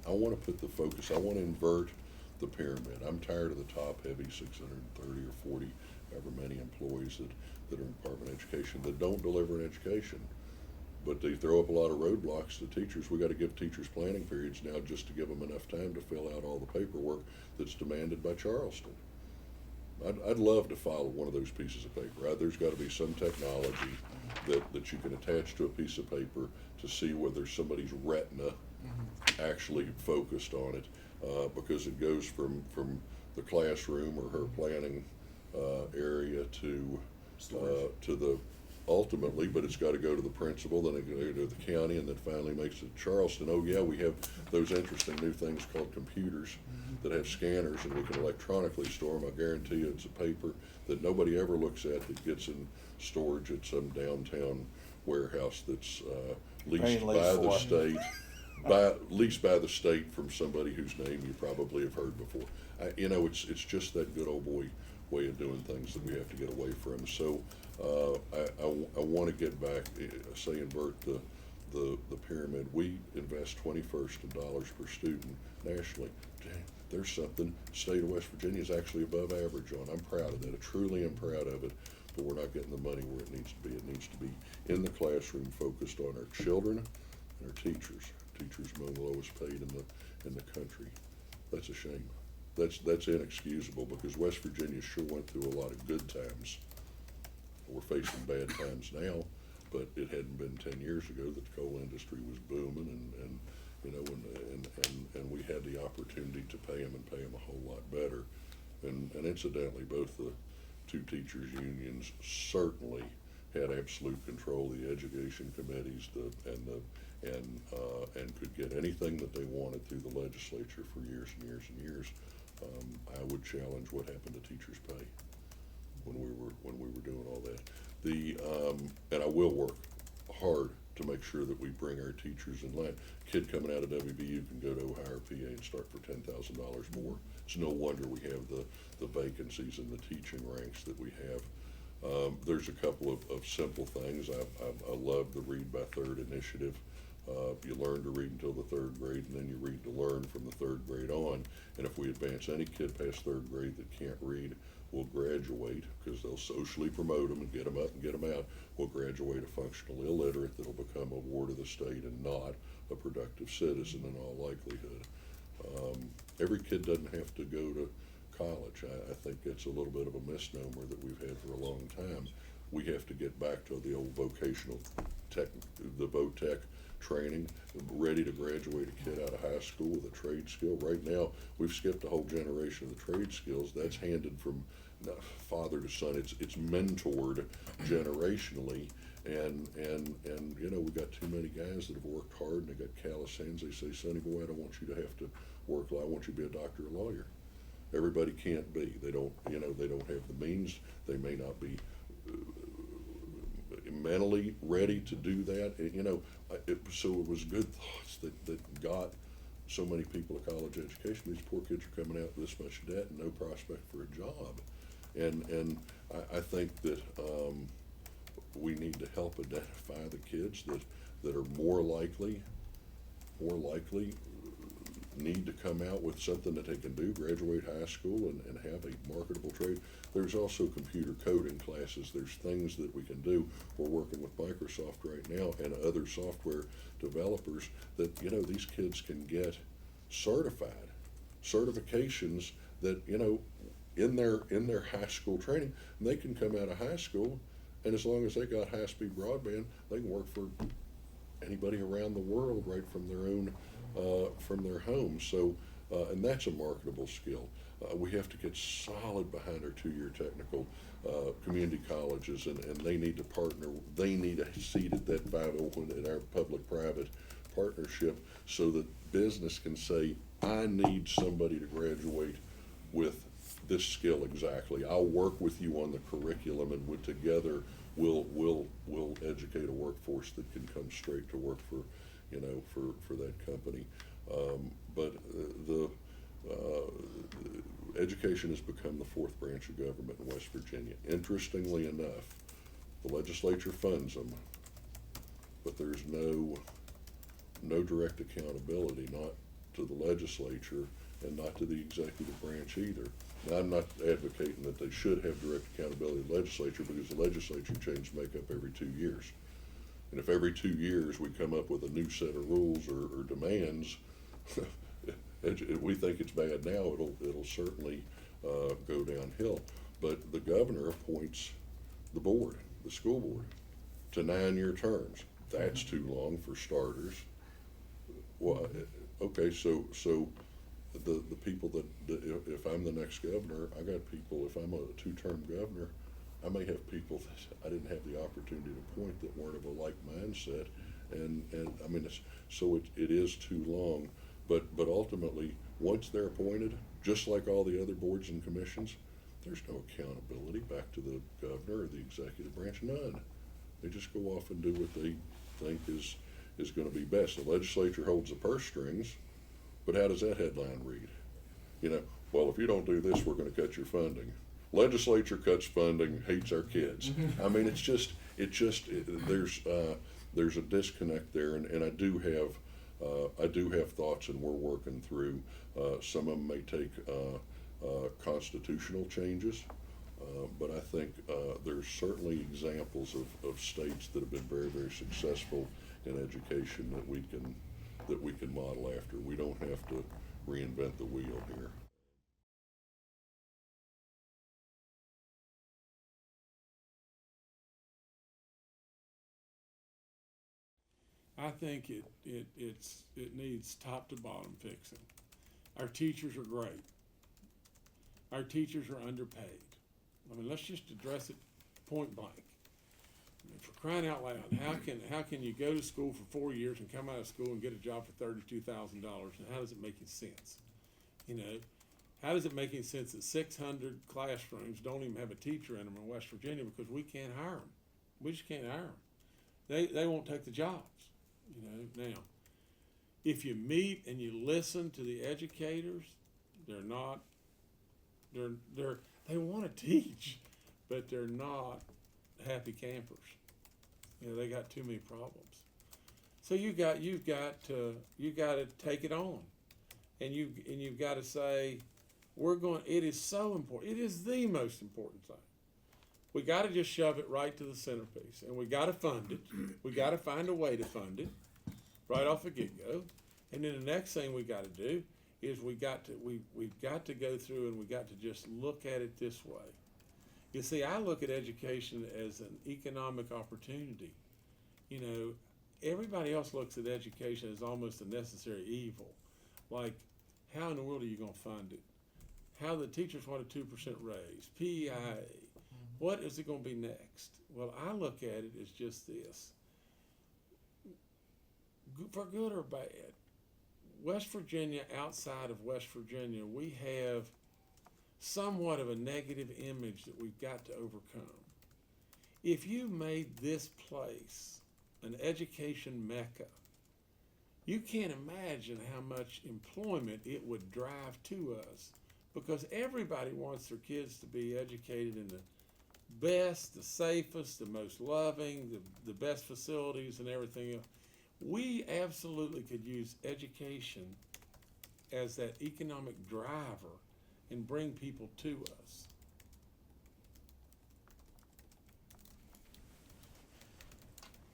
I want to put the focus, I want to invert the pyramid. I'm tired of the top heavy 630 or 40, however many employees that are in Department of Education that don't deliver an education. But they throw up a lot of roadblocks to teachers. We got to give teachers planning periods now just to give them enough time to fill out all the paperwork that's demanded by Charleston. I'd love to file one of those pieces of paper. There's got to be some technology that you can attach to a piece of paper to see whether somebody's retina actually focused on it, because it goes from the classroom or her planning area to the ultimately, but it's got to go to the principal, then it go to the county, and then finally makes it Charleston. Oh yeah, we have those interesting new things called computers that have scanners, and we can electronically store them. I guarantee you it's a paper that nobody ever looks at that gets in storage at some downtown warehouse that's leased by the state, leased by the state from somebody whose name you probably have heard before. It's just that good old boy way of doing things that we have to get away from. So I want to get back, say invert the pyramid. We invest 21st in dollars per student nationally. Dang, there's something the state of West Virginia is actually above average on. I'm proud of that. I truly am proud of it, but we're not getting the money where it needs to be. It needs to be in the classroom, focused on our children and our teachers. Teachers among the lowest paid in the country. That's a shame. That's inexcusable, because West Virginia sure went through a lot of good times. We're facing bad times now, but it hadn't been 10 years ago that the coal industry was booming, and we had the opportunity to pay them a whole lot better. And incidentally, both the two teachers unions certainly had absolute control of the education committees, and could get anything that they wanted through the legislature for years and years and years. I would challenge what happened to teachers' pay when we were doing all that. And I will work hard to make sure that we bring our teachers in line. Kid coming out of WVU can go to Ohio PA and start for $10,000 more. It's no wonder we have the vacancies in the teaching ranks that we have. There's a couple of simple things. I love the Read by Third initiative. You learn to read until the third grade, and then you read to learn from the third grade on. And if we advance any kid past third grade that can't read, will graduate, because they'll socially promote them and get them up and get them out, will graduate a functional illiterate that'll become a ward of the state and not a productive citizen in all likelihood. Every kid doesn't have to go to college. I think that's a little bit of a misnomer that we've had for a long time. We have to get back to the old vocational tech, the VOTech training, ready to graduate a kid out of high school with a trade skill. Right now, we've skipped a whole generation of the trade skills. That's handed from father to son. It's mentored generationally, and we got too many guys that have worked hard and they got callous hands. They say, "Sonny boy, I don't want you to have to work. I want you to be a doctor or lawyer." Everybody can't be. They don't have the means. They may not be mentally ready to do that. So it was good thoughts that got so many people a college education. These poor kids are coming out with this much debt and no prospect for a job. And I think that we need to help identify the kids that are more likely need to come out with something that they can do, graduate high school and have a marketable trade. There's also computer coding classes. There's things that we can do. We're working with Microsoft right now and other software developers that, these kids can get certifications that, in their high school training, and they can come out of high school, and as long as they got high-speed broadband, they can work for anybody around the world right from their own from their home. So And that's a marketable skill. We have to get solid behind our two-year technical community colleges, and they need to partner. They need a seat at that 501 in our public-private partnership, so that business can say, I need somebody to graduate with this skill exactly. I'll work with you on the curriculum, and together we'll educate a workforce that can come straight to work for, for that company. But education has become the fourth branch of government in West Virginia. Interestingly enough, the legislature funds them, but there's no direct accountability, not to the legislature and not to the executive branch either. Now, I'm not advocating that they should have direct accountability to the legislature, because the legislature changes makeup every 2 years. And if every 2 years we come up with a new set of rules or demands, we think it's bad now, it'll certainly go downhill. But the governor appoints the board, the school board, to 9-year terms. That's too long for starters. Well, okay, so the people that if I'm the next governor, I got people. If I'm a 2-term governor, I may have people that I didn't have the opportunity to appoint that weren't of a like mindset, and I mean, it is too long. But ultimately, once they're appointed, just like all the other boards and commissions, there's no accountability back to the governor or the executive branch. None. They just go off and do what they think is going to be best. The legislature holds the purse strings, but how does that headline read? Well, if you don't do this, we're going to cut your funding. Legislature cuts funding, hates our kids. I mean, there's a disconnect there, and I do have thoughts, and we're working through. Some of them may take constitutional changes, but I think there's certainly examples of states that have been very, very successful in education that we can model after. We don't have to reinvent the wheel here. I think it needs top to bottom fixing. Our teachers are great. Our teachers are underpaid. I mean, let's just address it point blank. I mean, for crying out loud, how can you go to school for 4 years and come out of school and get a job for $32,000? And how does it make any sense? How does it make any sense that 600 classrooms don't even have a teacher in them in West Virginia because we can't hire them? We just can't hire them. They won't take the jobs. Now, if you meet and you listen to the educators, they want to teach, but they're not happy campers. They got too many problems. So you've got to take it on, and you've got to say, it is so important. It is the most important thing. We got to just shove it right to the centerpiece, and we got to fund it. We got to find a way to fund it right off the get-go. And then the next thing we got to do is we've got to go through and we got to just look at it this way. You see, I look at education as an economic opportunity. Everybody else looks at education as almost a necessary evil. Like, how in the world are you going to fund it? How the teachers want a 2% raise, PEIA. What is it going to be next? Well, I look at it as just this. For good or bad, West Virginia, outside of West Virginia, we have somewhat of a negative image that we've got to overcome. If you made this place an education mecca, you can't imagine how much employment it would drive to us, because everybody wants their kids to be educated in the best, the safest, the most loving, the best facilities and everything else. We absolutely could use education as that economic driver and bring people to us.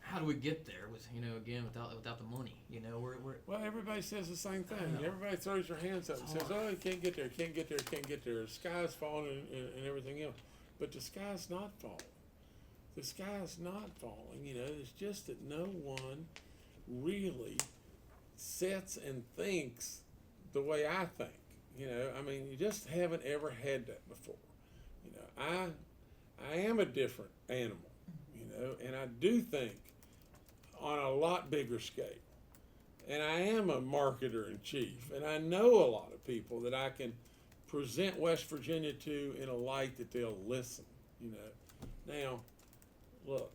How do we get there with, again, without the money? We're Well, everybody says the same thing. I know. Everybody throws their hands up and says, oh, you can't get there, can't get there, can't get there. The sky's falling and everything else. But the sky's not falling. The sky's not falling. It's just that no one really sits and thinks the way I think. You know, I mean, you just haven't ever had that before. You know, I am a different animal, you know, and I do think on a lot bigger scale. And I am a marketer in chief, and I know a lot of people that I can present West Virginia to in a light that they'll listen, you know. Now, look,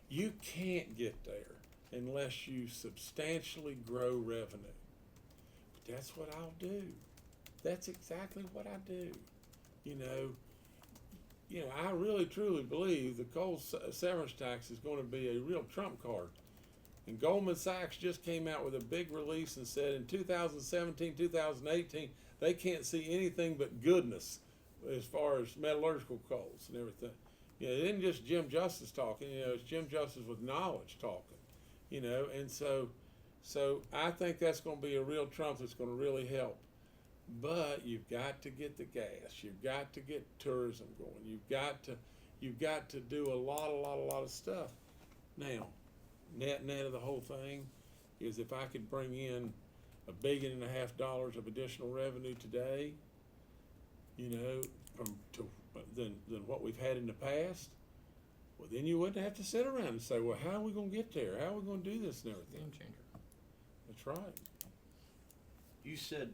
you can't get there unless you substantially grow revenue. But that's what I'll do. That's exactly what I do. You know, I really truly believe the coal severance tax is going to be a real trump card. And Goldman Sachs just came out with a big release and said in 2017, 2018, they can't see anything but goodness as far as metallurgical coals and everything. You know, it isn't just Jim Justice talking, you know, it's Jim Justice with knowledge talking, you know, and so I think that's going to be a real trump that's going to really help. But you've got to get the gas, you've got to get tourism going, you've got to do a lot of stuff. Now, net of the whole thing is if I could bring in $1.5 billion of additional revenue today, you know, than what we've had in the past, well, then you wouldn't have to sit around and say, well, how are we going to get there? How are we going to do this and everything? Game changer. That's right. You said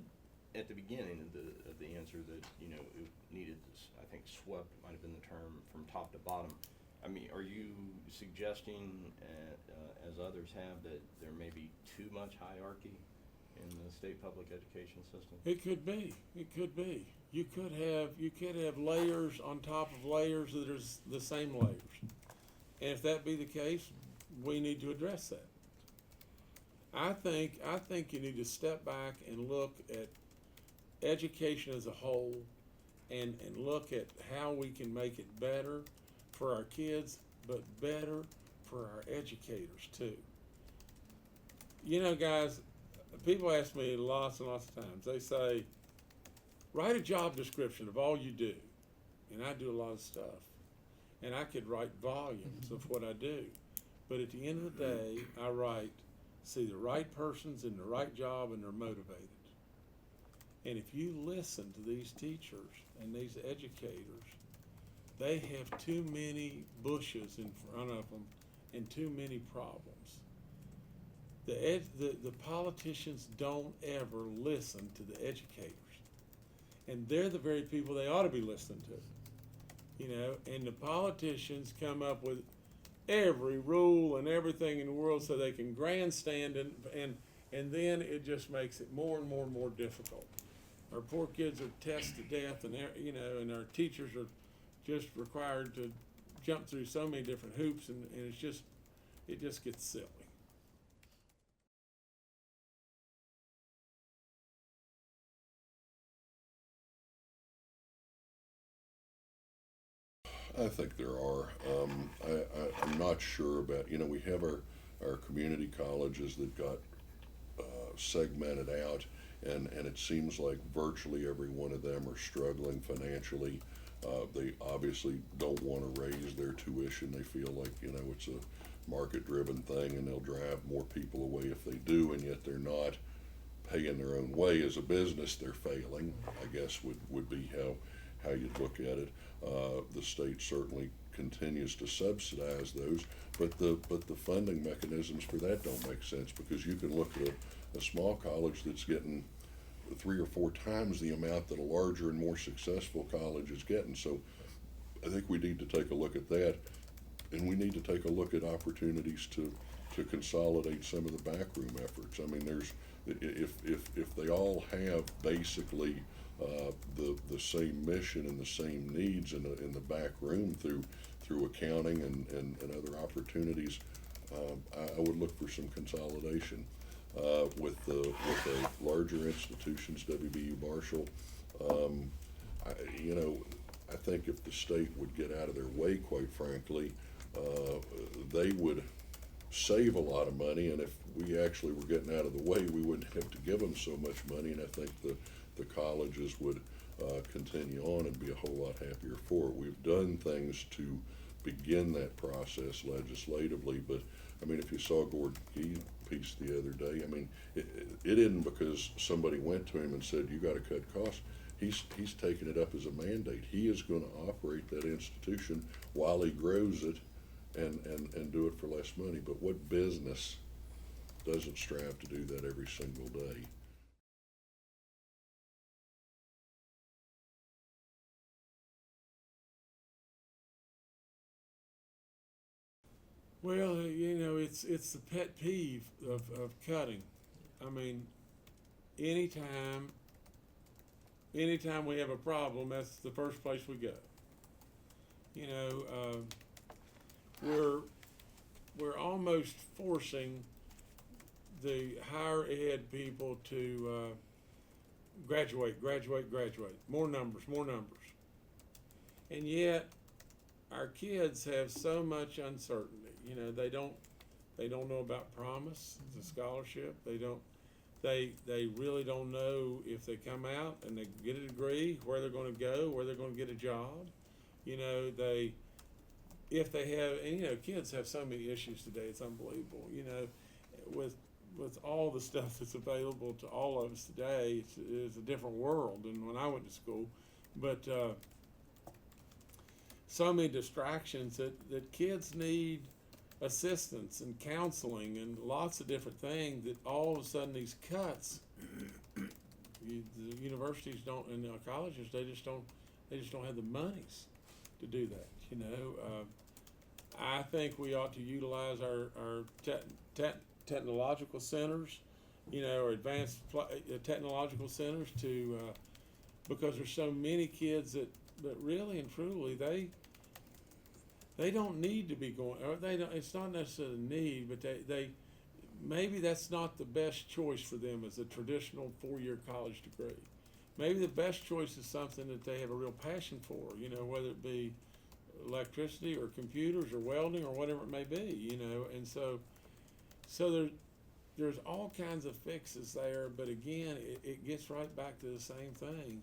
at the beginning of the answer that, you know, it needed, I think swept might have been the term, from top to bottom. I mean, are you suggesting, as others have, that there may be too much hierarchy in the state public education system? It could be. It could be. You could have layers on top of layers that are the same layers. And if that be the case, we need to address that. I think you need to step back and look at education as a whole and look at how we can make it better for our kids, but better for our educators too. You know, guys, people ask me lots and lots of times, they say, write a job description of all you do. And I do a lot of stuff. And I could write volumes of what I do. But at the end of the day, I write, see the right person's in the right job and they're motivated. And if you listen to these teachers and these educators, they have too many bushes in front of them and too many problems. The politicians don't ever listen to the educators. And they're the very people they ought to be listening to. You know, and the politicians come up with every rule and everything in the world so they can grandstand and then it just makes it more and more difficult. Our poor kids are tested to death, and you know, and our teachers are just required to jump through so many different hoops, and it just gets silly. I think there are. I'm not sure about, you know, we have our community colleges that got segmented out, and it seems like virtually every one of them are struggling financially. They obviously don't want to raise their tuition. They feel like, you know, it's a market-driven thing, and they'll drive more people away if they do, and yet they're not paying their own way. As a business, they're failing, I guess would be how you'd look at it. The state certainly continues to subsidize those, but the funding mechanisms for that don't make sense, because you can look at a small college that's getting 3 or 4 times the amount that a larger and more successful college is getting. So I think we need to take a look at that, and we need to take a look at opportunities to consolidate some of the backroom efforts. I mean, if they all have basically the same mission and the same needs in the back room through accounting and other opportunities, I would look for some consolidation. With the larger institutions, WVU, Marshall, I think if the state would get out of their way, quite frankly, they would save a lot of money, and if we actually were getting out of the way, we wouldn't have to give them so much money, and I think the colleges would continue on and be a whole lot happier for it. We've done things to begin that process legislatively, but I mean, if you saw Gord piece the other day. I mean, it isn't because somebody went to him and said, you gotta cut costs. He's taken it up as a mandate. He is gonna operate that institution while he grows it and do it for less money. But what business doesn't strive to do that every single day? Well, it's the pet peeve of cutting. I mean, anytime we have a problem, that's the first place we go. You know, we're almost forcing the higher ed people to graduate. More numbers. And yet, our kids have so much uncertainty. You know, they don't know about promise, the scholarship. They really don't know if they come out and they get a degree, where they're going to go, where they're going to get a job. You know, if they have, and you know, kids have so many issues today, it's unbelievable. You know, with all the stuff that's available to all of us today, it's a different world than when I went to school. But so many distractions that kids need assistance and counseling and lots of different things, that all of a sudden these cuts, the universities don't, and the colleges, they just don't have the monies to do that. You know, I think we ought to utilize our technological centers, you know, or advanced technological centers to, because there's so many kids that really and truly they don't need to be going, or they don't, it's not necessarily a need, but they maybe that's not the best choice for them as a traditional 4-year college degree. Maybe the best choice is something that they have a real passion for, you know, whether it be electricity or computers or welding or whatever it may be, you know. And so there's all kinds of fixes there, but again, it gets right back to the same thing.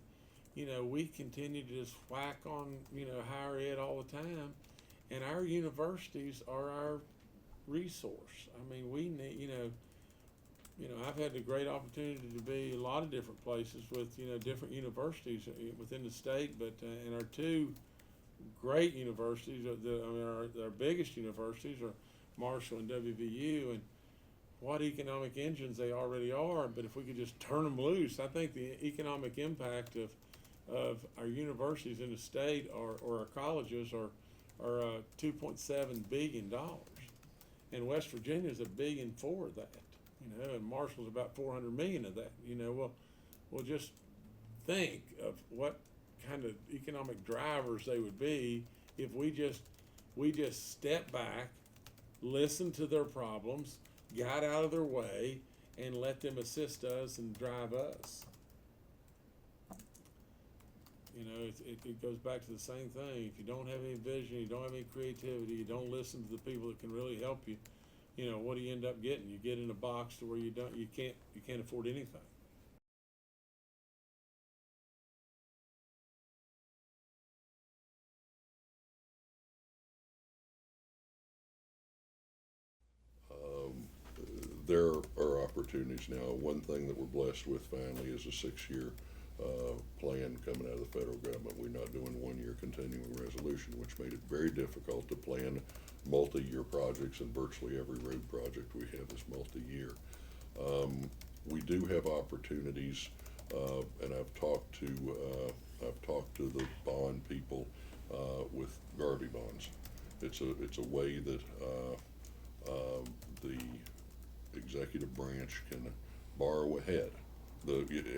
You know, we continue to just whack on, you know, higher ed all the time, and our universities are our resource. I mean, we need, you know, I've had the great opportunity to be a lot of different places with, you know, different universities within the state, but and our two great universities, our biggest universities are Marshall and WVU, and what economic engines they already are. But if we could just turn them loose, I think the economic impact of our universities in the state or our colleges are $2.7 billion, and West Virginia is $1.4 billion of that. You know, and Marshall's about 400 million of that. You know, well, just think of what kind of economic drivers they would be if we just step back, listen to their problems, got out of their way, and let them assist us and drive us. You know, it goes back to the same thing. If you don't have any vision, you don't have any creativity, you don't listen to the people that can really help you, you know, what do you end up getting? You get in a box to where you can't afford anything. There are opportunities now. One thing that we're blessed with finally is a 6-year plan coming out of the federal government. We're not doing 1-year continuing resolution, which made it very difficult to plan multi-year projects, and virtually every road project we have is multi-year. We do have opportunities, and I've talked to the bond people with Garvey bonds. It's a way that the executive branch can borrow ahead.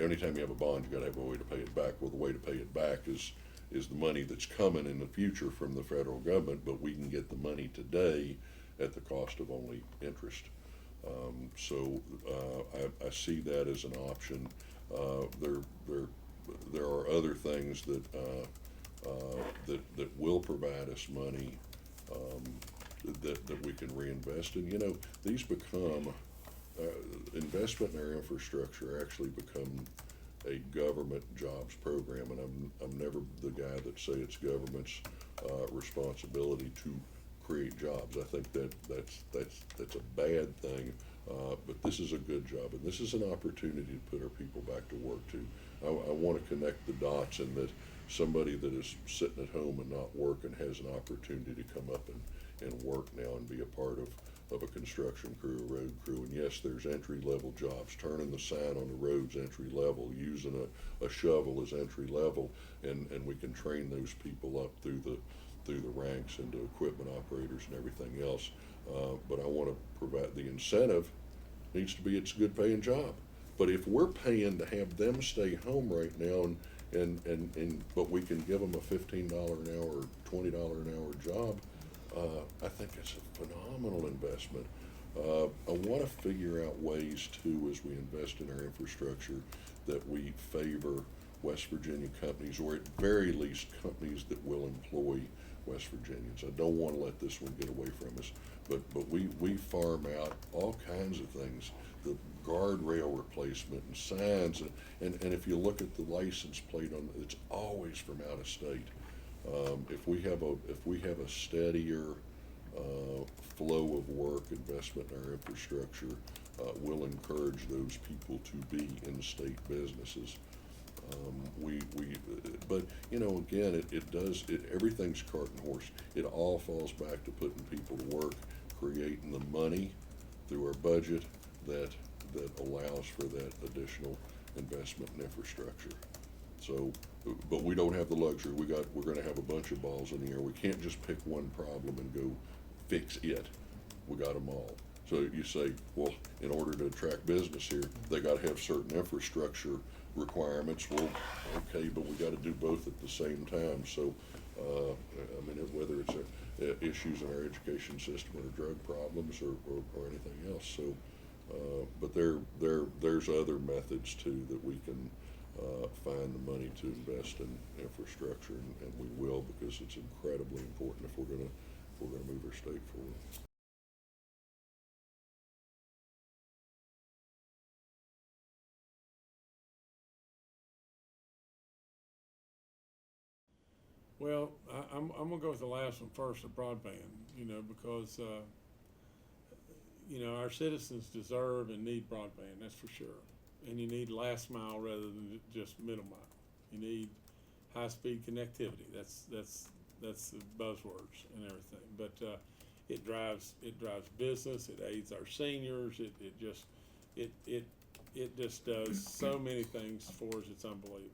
Anytime you have a bond, you got to have a way to pay it back. Well, the way to pay it back is the money that's coming in the future from the federal government, but we can get the money today at the cost of only interest. So I see that as an option. There are other things that will provide us money that we can reinvest in. You know, these become investment in our infrastructure actually become a government jobs program, and I'm never the guy that say it's government's responsibility to create jobs. I think that's a bad thing But this is a good job, and this is an opportunity to put our people back to work too. I want to connect the dots in that somebody that is sitting at home and not working has an opportunity to come up and work now and be a part of a construction crew, a road crew. And yes, there's entry-level jobs. Turning the sign on the road's entry-level. Using a shovel is entry-level, and we can train those people up through the ranks into equipment operators and everything else. But I want to provide the incentive needs to be it's a good paying job. But if we're paying to have them stay home right now and but we can give them a $15 an hour, $20 an hour job, I think it's a phenomenal investment. I want to figure out ways too, as we invest in our infrastructure, that we favor West Virginia companies, or at very least companies that will employ West Virginians. I don't want to let this one get away from us, but we farm out all kinds of things, the guardrail replacement and signs, and if you look at the license plate on it's always from out of state. If we have a steadier flow of work, investment in our infrastructure, we'll encourage those people to be in-state businesses. But you know, again, everything's cart and horse. It all falls back to putting people to work, creating the money through our budget that allows for that additional investment in infrastructure. So, but we don't have the luxury. We're going to have a bunch of balls in the air. We can't just pick one problem and go fix it. We got them all. So you say, well, in order to attract business here, they got to have certain infrastructure requirements. Well, okay, but we got to do both at the same time. So, I mean, whether it's issues in our education system or drug problems or anything else. So, but there's other methods too that we can find the money to invest in infrastructure, and we will, because it's incredibly important if we're gonna move our state forward. Well, I'm gonna go with the last one first, the broadband, you know, because, you know, our citizens deserve and need broadband, that's for sure. And you need last mile rather than just middle mile. You need high-speed connectivity. That's the buzzwords and everything. But it drives business. It aids our seniors. It just does so many things for us. It's unbelievable.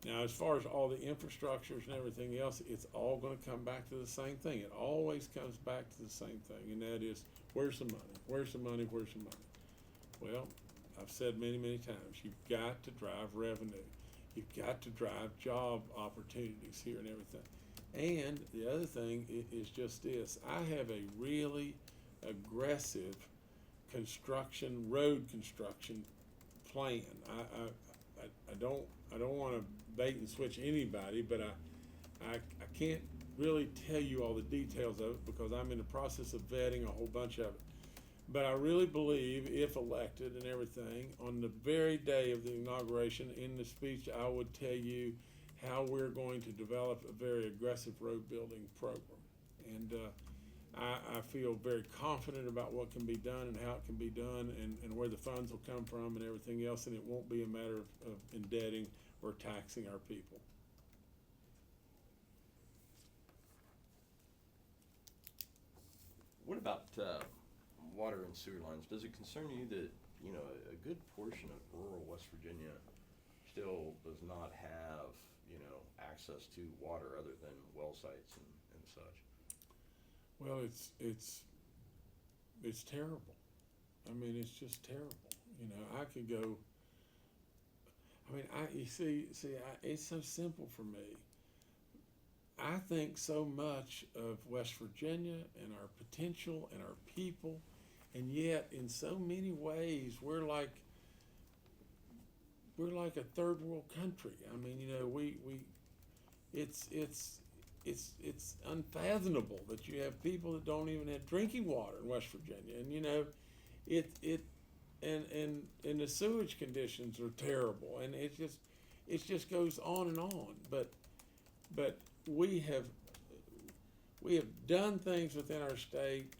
Now, as far as all the infrastructures and everything else, it's all going to come back to the same thing. It always comes back to the same thing, and that is, where's the money? Where's the money? Where's the money? Well, I've said many, many times, you've got to drive revenue. You've got to drive job opportunities here and everything. And the other thing is just this. I have a really aggressive road construction plan. I don't want to bait and switch anybody, but I can't really tell you all the details of it because I'm in the process of vetting a whole bunch of it. But I really believe, if elected and everything, on the very day of the inauguration, in the speech, I would tell you how we're going to develop a very aggressive road building program. And I feel very confident about what can be done and how it can be done, and where the funds will come from and everything else, and it won't be a matter of indebting or taxing our people. What about water and sewer lines? Does it concern you that, you know, a good portion of rural West Virginia still does not have, you know, access to water other than well sites and such? Well, it's terrible. I mean, it's just terrible. You know, I could go. I mean, it's so simple for me. I think so much of West Virginia and our potential and our people, and yet in so many ways we're like a third world country. I mean, you know, it's unfathomable that you have people that don't even have drinking water in West Virginia, and you know, and the sewage conditions are terrible, and it just goes on and on. But we have done things within our state,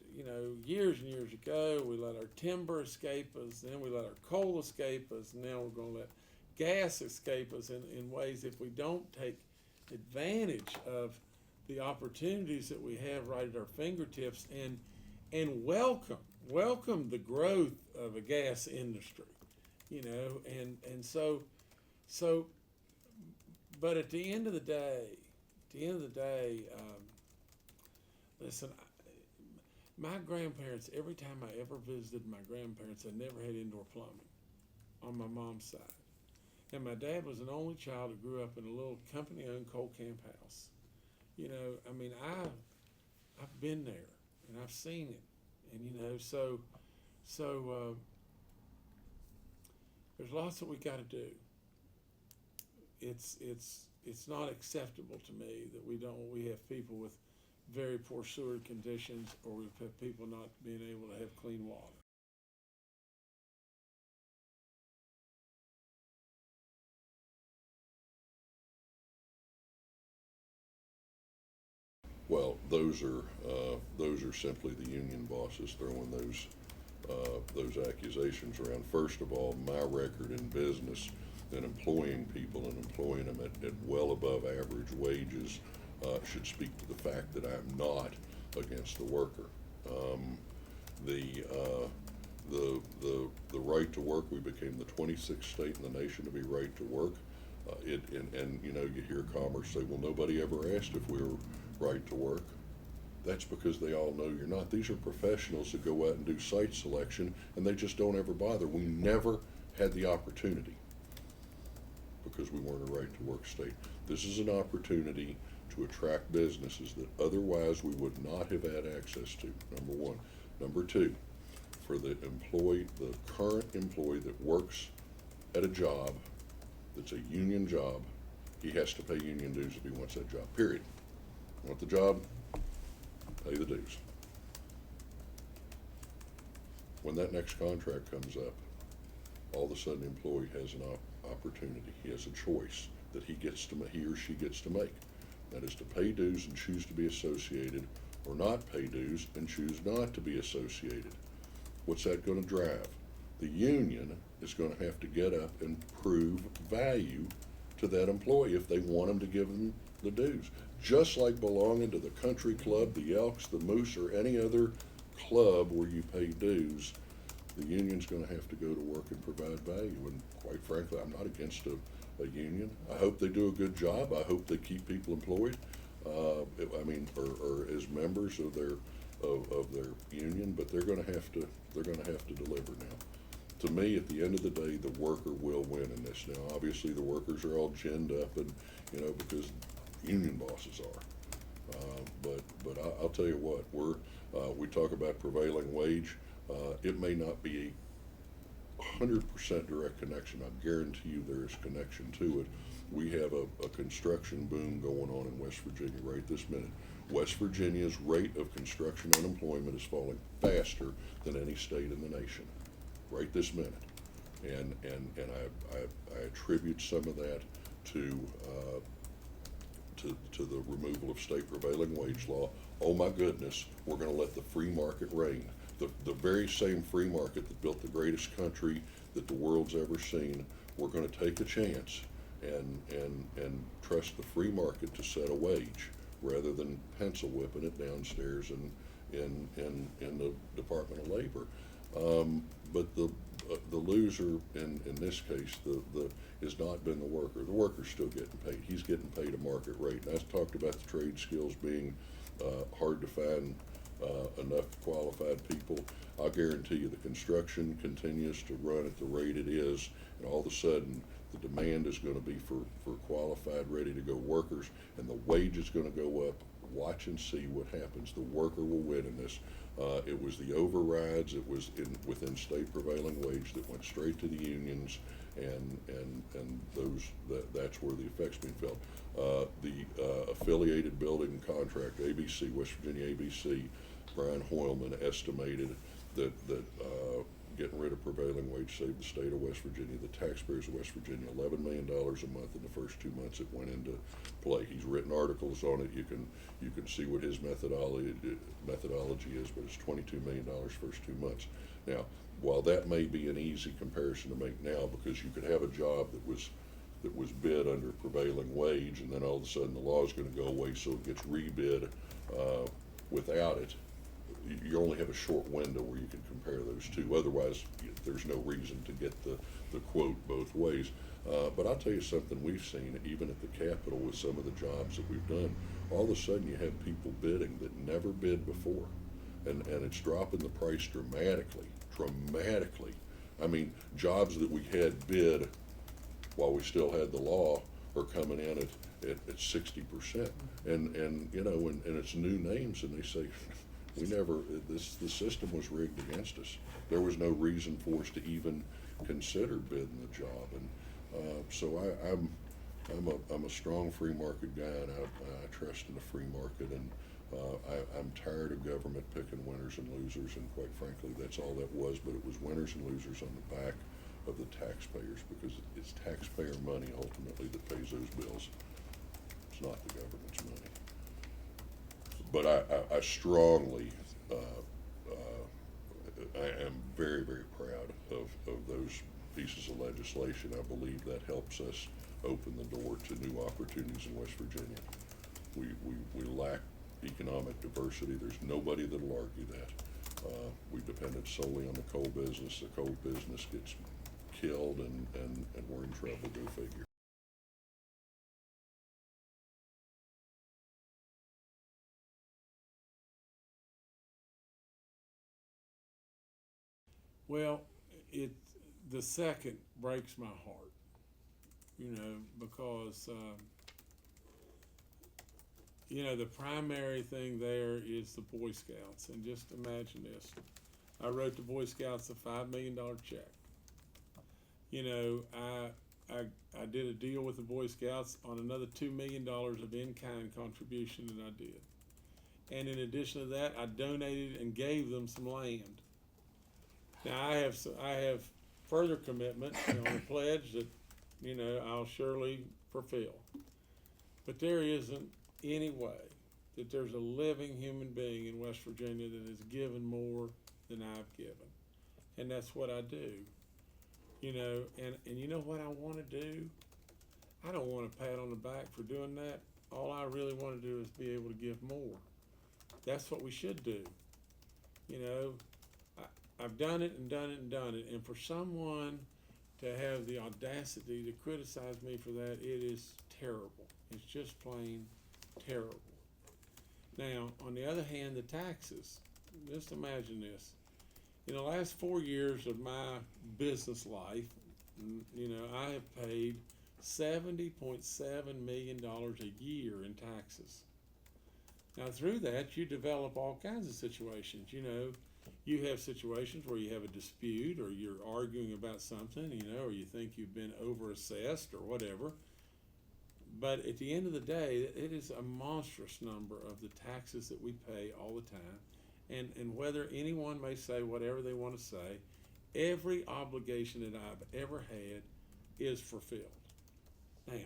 years and years ago, we let our timber escape us, then we let our coal escape us, and now we're going to let gas escape us in ways if we don't take advantage of the opportunities that we have right at our fingertips and welcome the growth of a gas industry, and so but at the end of the day, listen, my grandparents, every time I ever visited my grandparents, I never had indoor plumbing on my mom's side. And my dad was an only child who grew up in a little company-owned coal camp house. I've been there and I've seen it, and so there's lots that we got to do. It's not acceptable to me that we have people with very poor sewer conditions, or we have people not being able to have clean water. Well, those are simply the union bosses throwing those accusations around. First of all, my record in business and employing people and employing them at well above average wages should speak to the fact that I'm not against the worker. The right to work, we became the 26th state in the nation to be right to work. You hear Commerce say, well, nobody ever asked if we were right to work. That's because they all know you're not. These are professionals that go out and do site selection, and they just don't ever bother. We never had the opportunity because we weren't a right to work state. This is an opportunity to attract businesses that otherwise we would not have had access to, number one. Number two, for the current employee that works at a job that's a union job, he has to pay union dues if he wants that job, period. Want the job? Pay the dues. When that next contract comes up, all of a sudden the employee has an opportunity. He has a choice that he or she gets to make. That is to pay dues and choose to be associated, or not pay dues and choose not to be associated. What's that going to drive? The union is going to have to get up and prove value to that employee if they want them to give them the dues. Just like belonging to the country club, the Elks, the Moose, or any other club where you pay dues, the union's going to have to go to work and provide value. And quite frankly, I'm not against a union. I hope they do a good job. I hope they keep people employed. Or as members of their union. But they're going to have to deliver now. To me, at the end of the day, the worker will win in this. Now, obviously, the workers are all ginned up, and because union bosses are. But I'll tell you what, we talk about prevailing wage. It may not be a 100% direct connection. I guarantee you there is connection to it. We have a construction boom going on in West Virginia right this minute. West Virginia's rate of construction unemployment is falling faster than any state in the nation right this minute. And I attribute some of that to the removal of state prevailing wage law. Oh my goodness, we're going to let the free market reign. The very same free market that built the greatest country that the world's ever seen. We're going to take a chance and trust the free market to set a wage rather than pencil whipping it downstairs in the Department of Labor. But the loser in this case has not been the worker. The worker's still getting paid. He's getting paid a market rate. And I talked about the trade skills being hard to find enough qualified people. I'll guarantee you the construction continues to run at the rate it is, and all of a sudden the demand is going to be for qualified, ready-to-go workers, and the wage is going to go up. Watch and see what happens. The worker will win in this. It was the overrides. It was within state prevailing wage that went straight to the unions, and that's where the effect's being felt. The affiliated building contract, ABC, West Virginia ABC, Brian Hoylman estimated that getting rid of prevailing wage saved the state of West Virginia, the taxpayers of West Virginia, $11 million a month in the first 2 months it went into play. He's written articles on it. You can see what his methodology is, but it's $22 million first 2 months. Now, while that may be an easy comparison to make now, because you could have a job that was bid under prevailing wage, and then all of a sudden the law is going to go away, so it gets rebid without it. You only have a short window where you can compare those two. Otherwise, there's no reason to get the quote both ways. But I'll tell you something we've seen, even at the Capitol with some of the jobs that we've done, all of a sudden you have people bidding that never bid before. And it's dropping the price dramatically. I mean, jobs that we had bid while we still had the law are coming in at 60%. And you know, and it's new names, and they say, the system was rigged against us. There was no reason for us to even consider bidding the job. And so I'm a strong free market guy, and I trust in a free market, and I'm tired of government picking winners and losers, and quite frankly, that's all that was, but it was winners and losers on the back of the taxpayers, because it's taxpayer money ultimately that pays those bills. It's not the government's money. But I strongly, I am very, very proud of those pieces of legislation. I believe that helps us open the door to new opportunities in West Virginia. We lack economic diversity. There's nobody that'll argue that. We depended solely on the coal business. The coal business gets killed, and we're in trouble, go figure. Well, the second breaks my heart, you know, because you know, the primary thing there is the Boy Scouts. And just imagine this. I wrote the Boy Scouts a $5 million check. You know, I did a deal with the Boy Scouts on another $2 million of in-kind contribution that I did. And in addition to that, I donated and gave them some land. Now, I have further commitment on a pledge that, you know, I'll surely fulfill. But there isn't any way that there's a living human being in West Virginia that has given more than I've given. And that's what I do. You know, and you know what I want to do? I don't want a pat on the back for doing that. All I really want to do is be able to give more. That's what we should do. You know, I've done it and done it and done it. And for someone to have the audacity to criticize me for that, it is terrible. It's just plain terrible. Now, on the other hand, the taxes. Just imagine this. In the last 4 years of my business life, you know, I have paid $70.7 million a year in taxes. Now, through that, you develop all kinds of situations. You know, you have situations where you have a dispute, or you're arguing about something, you know, or you think you've been overassessed or whatever. But at the end of the day, it is a monstrous number of the taxes that we pay all the time. And whether anyone may say whatever they want to say, every obligation that I've ever had is fulfilled. Now,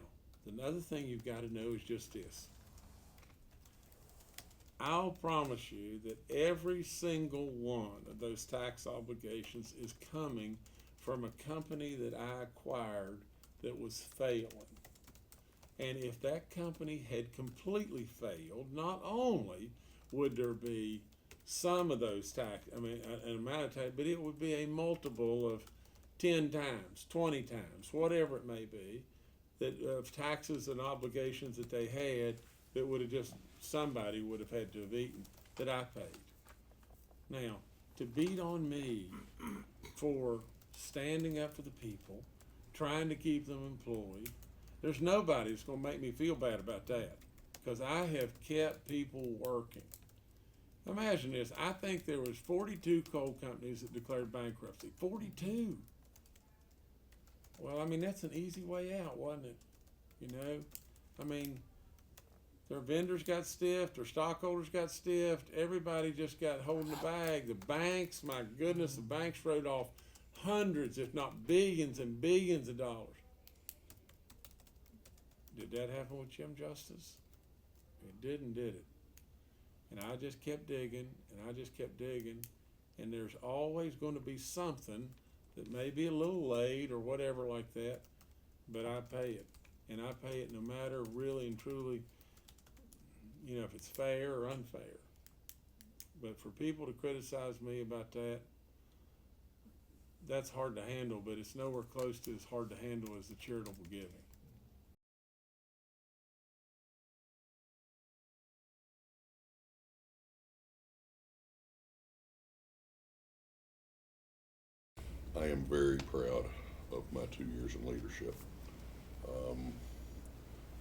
another thing you've got to know is just this. I'll promise you that every single one of those tax obligations is coming from a company that I acquired that was failing. And if that company had completely failed, not only would there be some of those an amount of tax, but it would be a multiple of 10 times, 20 times, whatever it may be, that of taxes and obligations that they had that would have just, somebody would have had to have eaten, that I paid. Now, to beat on me for standing up for the people, trying to keep them employed, there's nobody that's going to make me feel bad about that, because I have kept people working. Imagine this. I think there was 42 coal companies that declared bankruptcy. 42. Well, I mean, that's an easy way out, wasn't it? You know? I mean, Their vendors got stiffed, their stockholders got stiffed, everybody just got holding the bag. The banks, my goodness, the banks wrote off hundreds, if not billions and billions of dollars. Did that happen with Jim Justice? It didn't, did it? And I just kept digging, and I just kept digging, and there's always going to be something that may be a little late or whatever like that, but I pay it. And I pay it no matter really and truly, you know, if it's fair or unfair. But for people to criticize me about that, that's hard to handle, but it's nowhere close to as hard to handle as the charitable giving. I am very proud of my 2 years in leadership.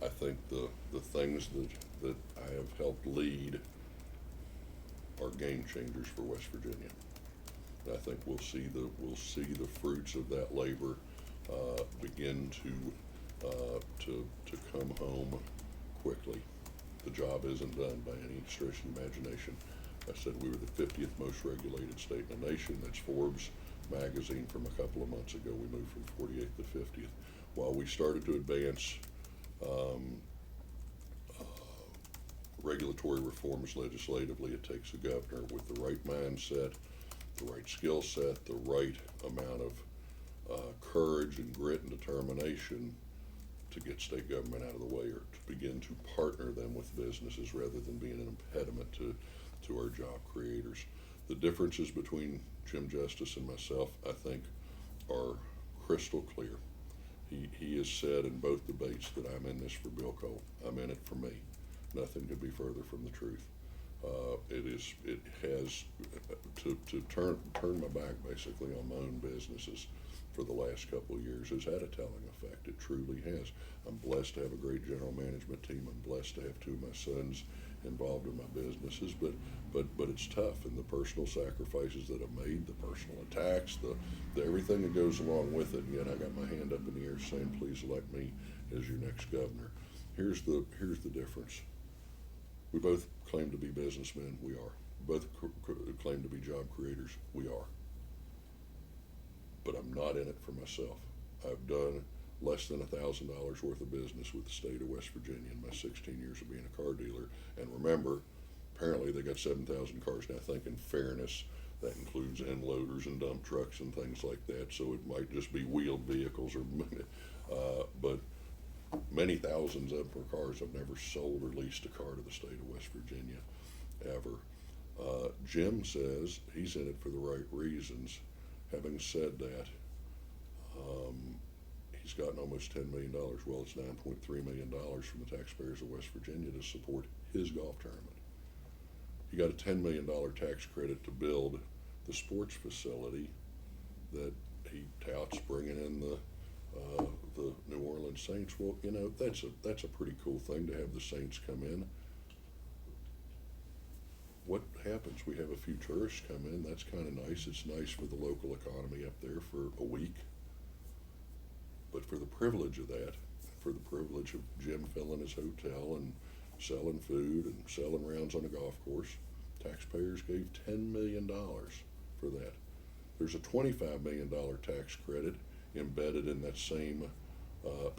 I think the things that I have helped lead are game changers for West Virginia. And I think we'll see the fruits of that labor begin to come home quickly. The job isn't done by any stretch of the imagination. I said we were the 50th most regulated state in the nation. That's Forbes magazine from a couple of months ago. We moved from 48th to 50th. While we started to advance regulatory reforms legislatively, it takes a governor with the right mindset, the right skill set, the right amount of courage and grit and determination to get state government out of the way, or to begin to partner them with businesses rather than being an impediment to our job creators. The differences between Jim Justice and myself, I think, are crystal clear. He has said in both debates that I'm in this for Bill Cole. I'm in it for me. Nothing could be further from the truth. It has to turn my back basically on my own businesses for the last couple of years has had a telling effect. It truly has. I'm blessed to have a great general management team. I'm blessed to have two of my sons involved in my businesses, but it's tough, and the personal sacrifices that I've made, the personal attacks, the everything that goes along with it. And yet I got my hand up in the air saying, please elect me as your next governor. Here's the difference. We both claim to be businessmen. We are. Both claim to be job creators. We are. But I'm not in it for myself. I've done less than $1,000 worth of business with the state of West Virginia in my 16 years of being a car dealer. And remember, apparently they got 7,000 cars. Now, I think in fairness, that includes end loaders and dump trucks and things like that. So it might just be wheeled vehicles, or but many thousands of per cars. I've never sold or leased a car to the state of West Virginia, ever. Jim says he's in it for the right reasons. Having said that, he's gotten almost $10 million. Well, it's $9.3 million from the taxpayers of West Virginia to support his golf tournament. He got a $10 million tax credit to build the sports facility that he touts bringing in the New Orleans Saints. Well, you know, that's a pretty cool thing to have the Saints come in. What happens? We have a few tourists come in. That's kind of nice. It's nice for the local economy up there for a week. But for the privilege of that, for the privilege of Jim filling his hotel and selling food and selling rounds on a golf course, taxpayers gave $10 million for that. There's a $25 million tax credit embedded in that same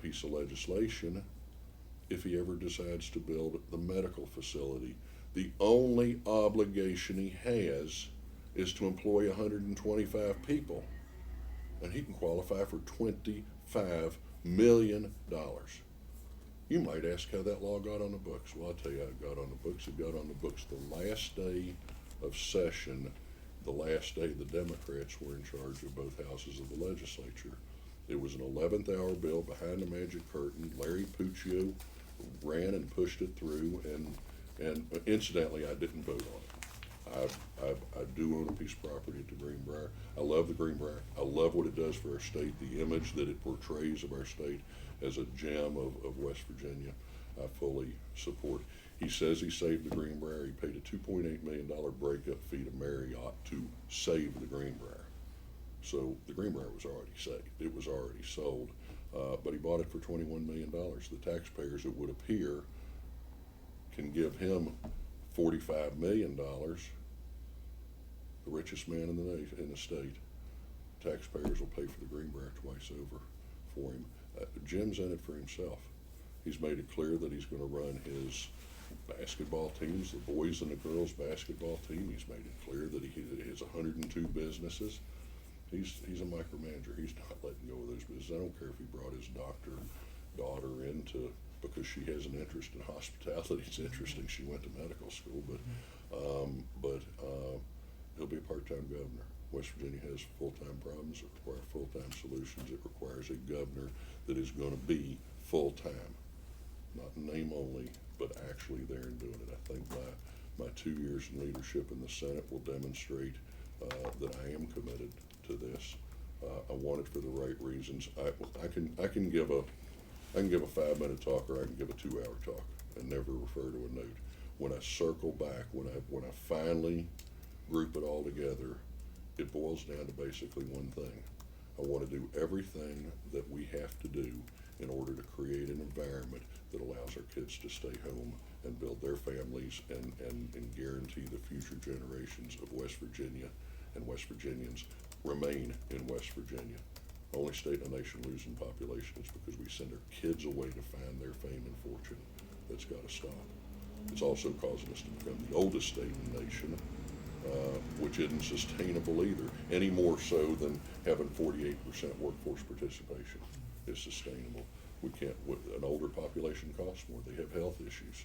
piece of legislation if he ever decides to build the medical facility. The only obligation he has is to employ 125 people, and he can qualify for $25 million. You might ask how that law got on the books. Well, I'll tell you how it got on the books. It got on the books the last day of session, the last day the Democrats were in charge of both houses of the legislature. It was an 11th hour bill behind the magic curtain. Larry Puccio ran and pushed it through, and incidentally, I didn't vote on it. I do own a piece of property at the Greenbrier. I love the Greenbrier. I love what it does for our state, the image that it portrays of our state as a gem of West Virginia. I fully support. He says he saved the Greenbrier. He paid a $2.8 million breakup fee to Marriott to save the Greenbrier. So the Greenbrier was already saved. It was already sold. But he bought it for $21 million. The taxpayers, it would appear, can give him $45 million, the richest man in the state. Taxpayers will pay for the Greenbrier twice over for him. Jim's in it for himself. He's made it clear that he's going to run his basketball teams, the boys and the girls basketball team. He's made it clear that he has 102 businesses. He's a micromanager. He's not letting go of those businesses. I don't care if he brought his daughter into because she has an interest in hospitality. It's interesting. She went to medical school, but he'll be a part-time governor. West Virginia has full-time problems that require full-time solutions. It requires a governor that is going to be full-time, not in name only, but actually there and doing it. I think my 2 years in leadership in the Senate will demonstrate that I am committed to this. I want it for the right reasons. I can give a 5-minute talk, or I can give a 2-hour talk and never refer to a note. When I circle back, when I finally group it all together, it boils down to basically one thing. I want to do everything that we have to do in order to create an environment that allows our kids to stay home and build their families and guarantee the future generations of West Virginia and West Virginians remain in West Virginia. Only state in the nation losing population is because we send our kids away to find their fame and fortune. That's got to stop. It's also causing us to become the oldest state in the nation, which isn't sustainable either, any more so than having 48% workforce participation is sustainable. We can't, an older population costs more. They have health issues.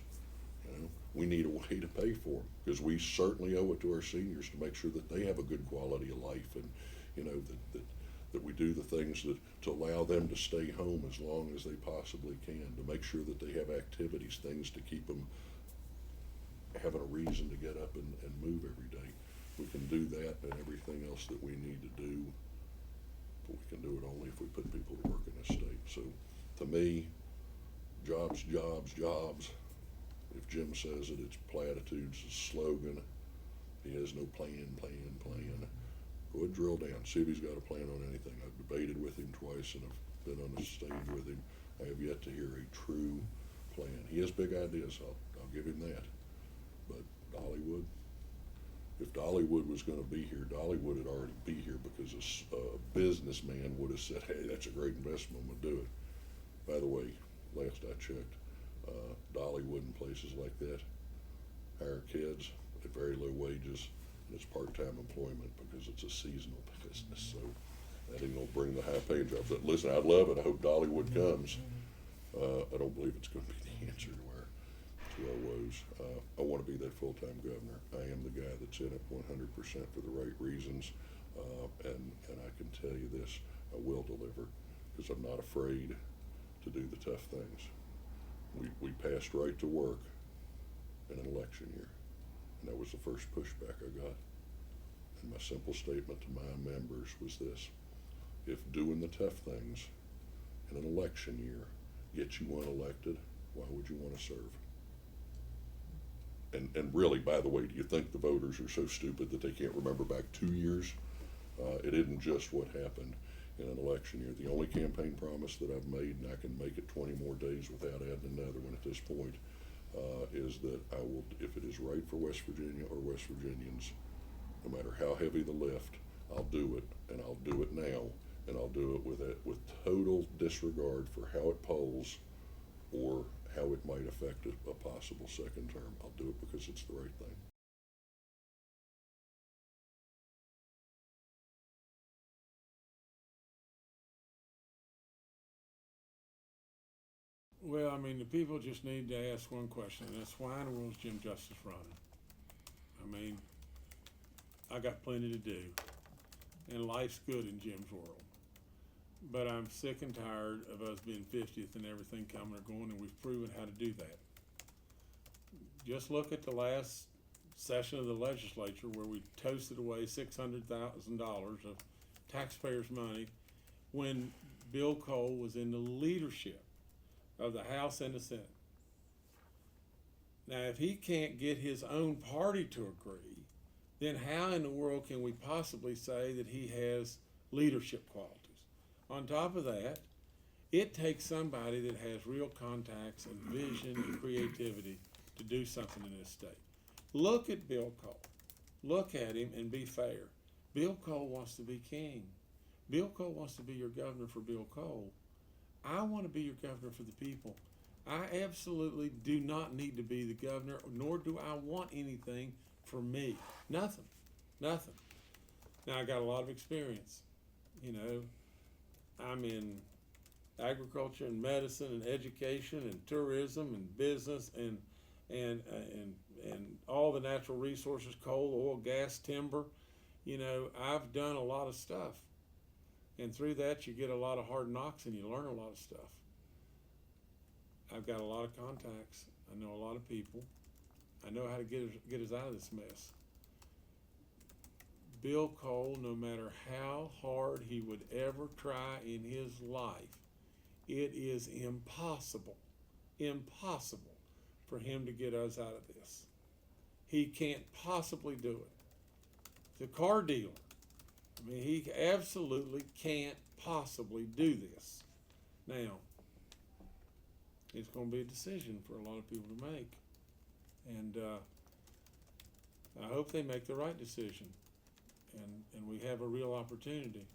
You know, we need a way to pay for them because we certainly owe it to our seniors to make sure that they have a good quality of life, and you know that we do the things to allow them to stay home as long as they possibly can, to make sure that they have activities, things to keep them having a reason to get up and move every day. We can do that and everything else that we need to do, but we can do it only if we put people to work in this state. So to me, jobs, jobs, jobs. If Jim says it, it's platitudes, it's slogan. He has no plan. Go ahead, drill down, see if he's got a plan on anything. I've debated with him twice and I've been on the stage with him. I have yet to hear a true plan. He has big ideas, I'll give him that. But Dollywood, if Dollywood was going to be here, Dollywood would already be here because a businessman would have said, hey, that's a great investment, I'm going to do it. By the way, last I checked, Dollywood and places like that hire kids at very low wages, and it's part-time employment because it's a seasonal business. So that ain't going to bring the high-paying jobs. But listen, I'd love it. I hope Dollywood comes. I don't believe it's going to be the answer to our woes. I want to be that full-time governor. I am the guy that's in it 100% for the right reasons, and I can tell you this, I will deliver because I'm not afraid to do the tough things. We passed right to work in an election year, and that was the first pushback I got. And my simple statement to my members was this: if doing the tough things in an election year gets you unelected, why would you want to serve? And really, by the way, do you think the voters are so stupid that they can't remember back 2 years? It isn't just what happened in an election year. The only campaign promise that I've made, and I can make it 20 more days without adding another one at this point, is that I will, if it is right for West Virginia or West Virginians, no matter how heavy the lift, I'll do it, and I'll do it now, and I'll do it with total disregard for how it polls or how it might affect a possible second term. I'll do it because it's the right thing. Well, I mean, the people just need to ask one question, and that's why in the world is Jim Justice running? I mean, I got plenty to do, and life's good in Jim's world. But I'm sick and tired of us being 50th and everything coming or going, and we've proven how to do that. Just look at the last session of the legislature where we toasted away $600,000 of taxpayers' money when Bill Cole was in the leadership of the House and the Senate. Now, if he can't get his own party to agree, then how in the world can we possibly say that he has leadership qualities? On top of that, it takes somebody that has real contacts and vision and creativity to do something in this state. Look at Bill Cole. Look at him and be fair. Bill Cole wants to be king. Bill Cole wants to be your governor for Bill Cole. I want to be your governor for the people. I absolutely do not need to be the governor, nor do I want anything for me. Nothing. Nothing. Now, I got a lot of experience. You know, I'm in agriculture and medicine and education and tourism and business and all the natural resources, coal, oil, gas, timber. You know, I've done a lot of stuff. And through that, you get a lot of hard knocks and you learn a lot of stuff. I've got a lot of contacts. I know a lot of people. I know how to get us out of this mess. Bill Cole, no matter how hard he would ever try in his life, it is impossible for him to get us out of this. He can't possibly do it. The car dealer, I mean, he absolutely can't possibly do this. Now, it's going to be a decision for a lot of people to make. And I hope they make the right decision. And we have a real opportunity.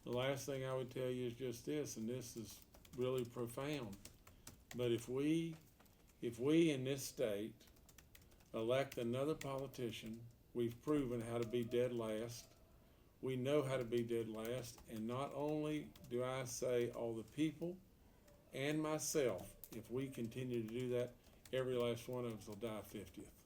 The last thing I would tell you is just this, and this is really profound. But if we in this state elect another politician, we've proven how to be dead last. We know how to be dead last. And not only do I say all the people and myself, if we continue to do that, every last one of us will die 50th.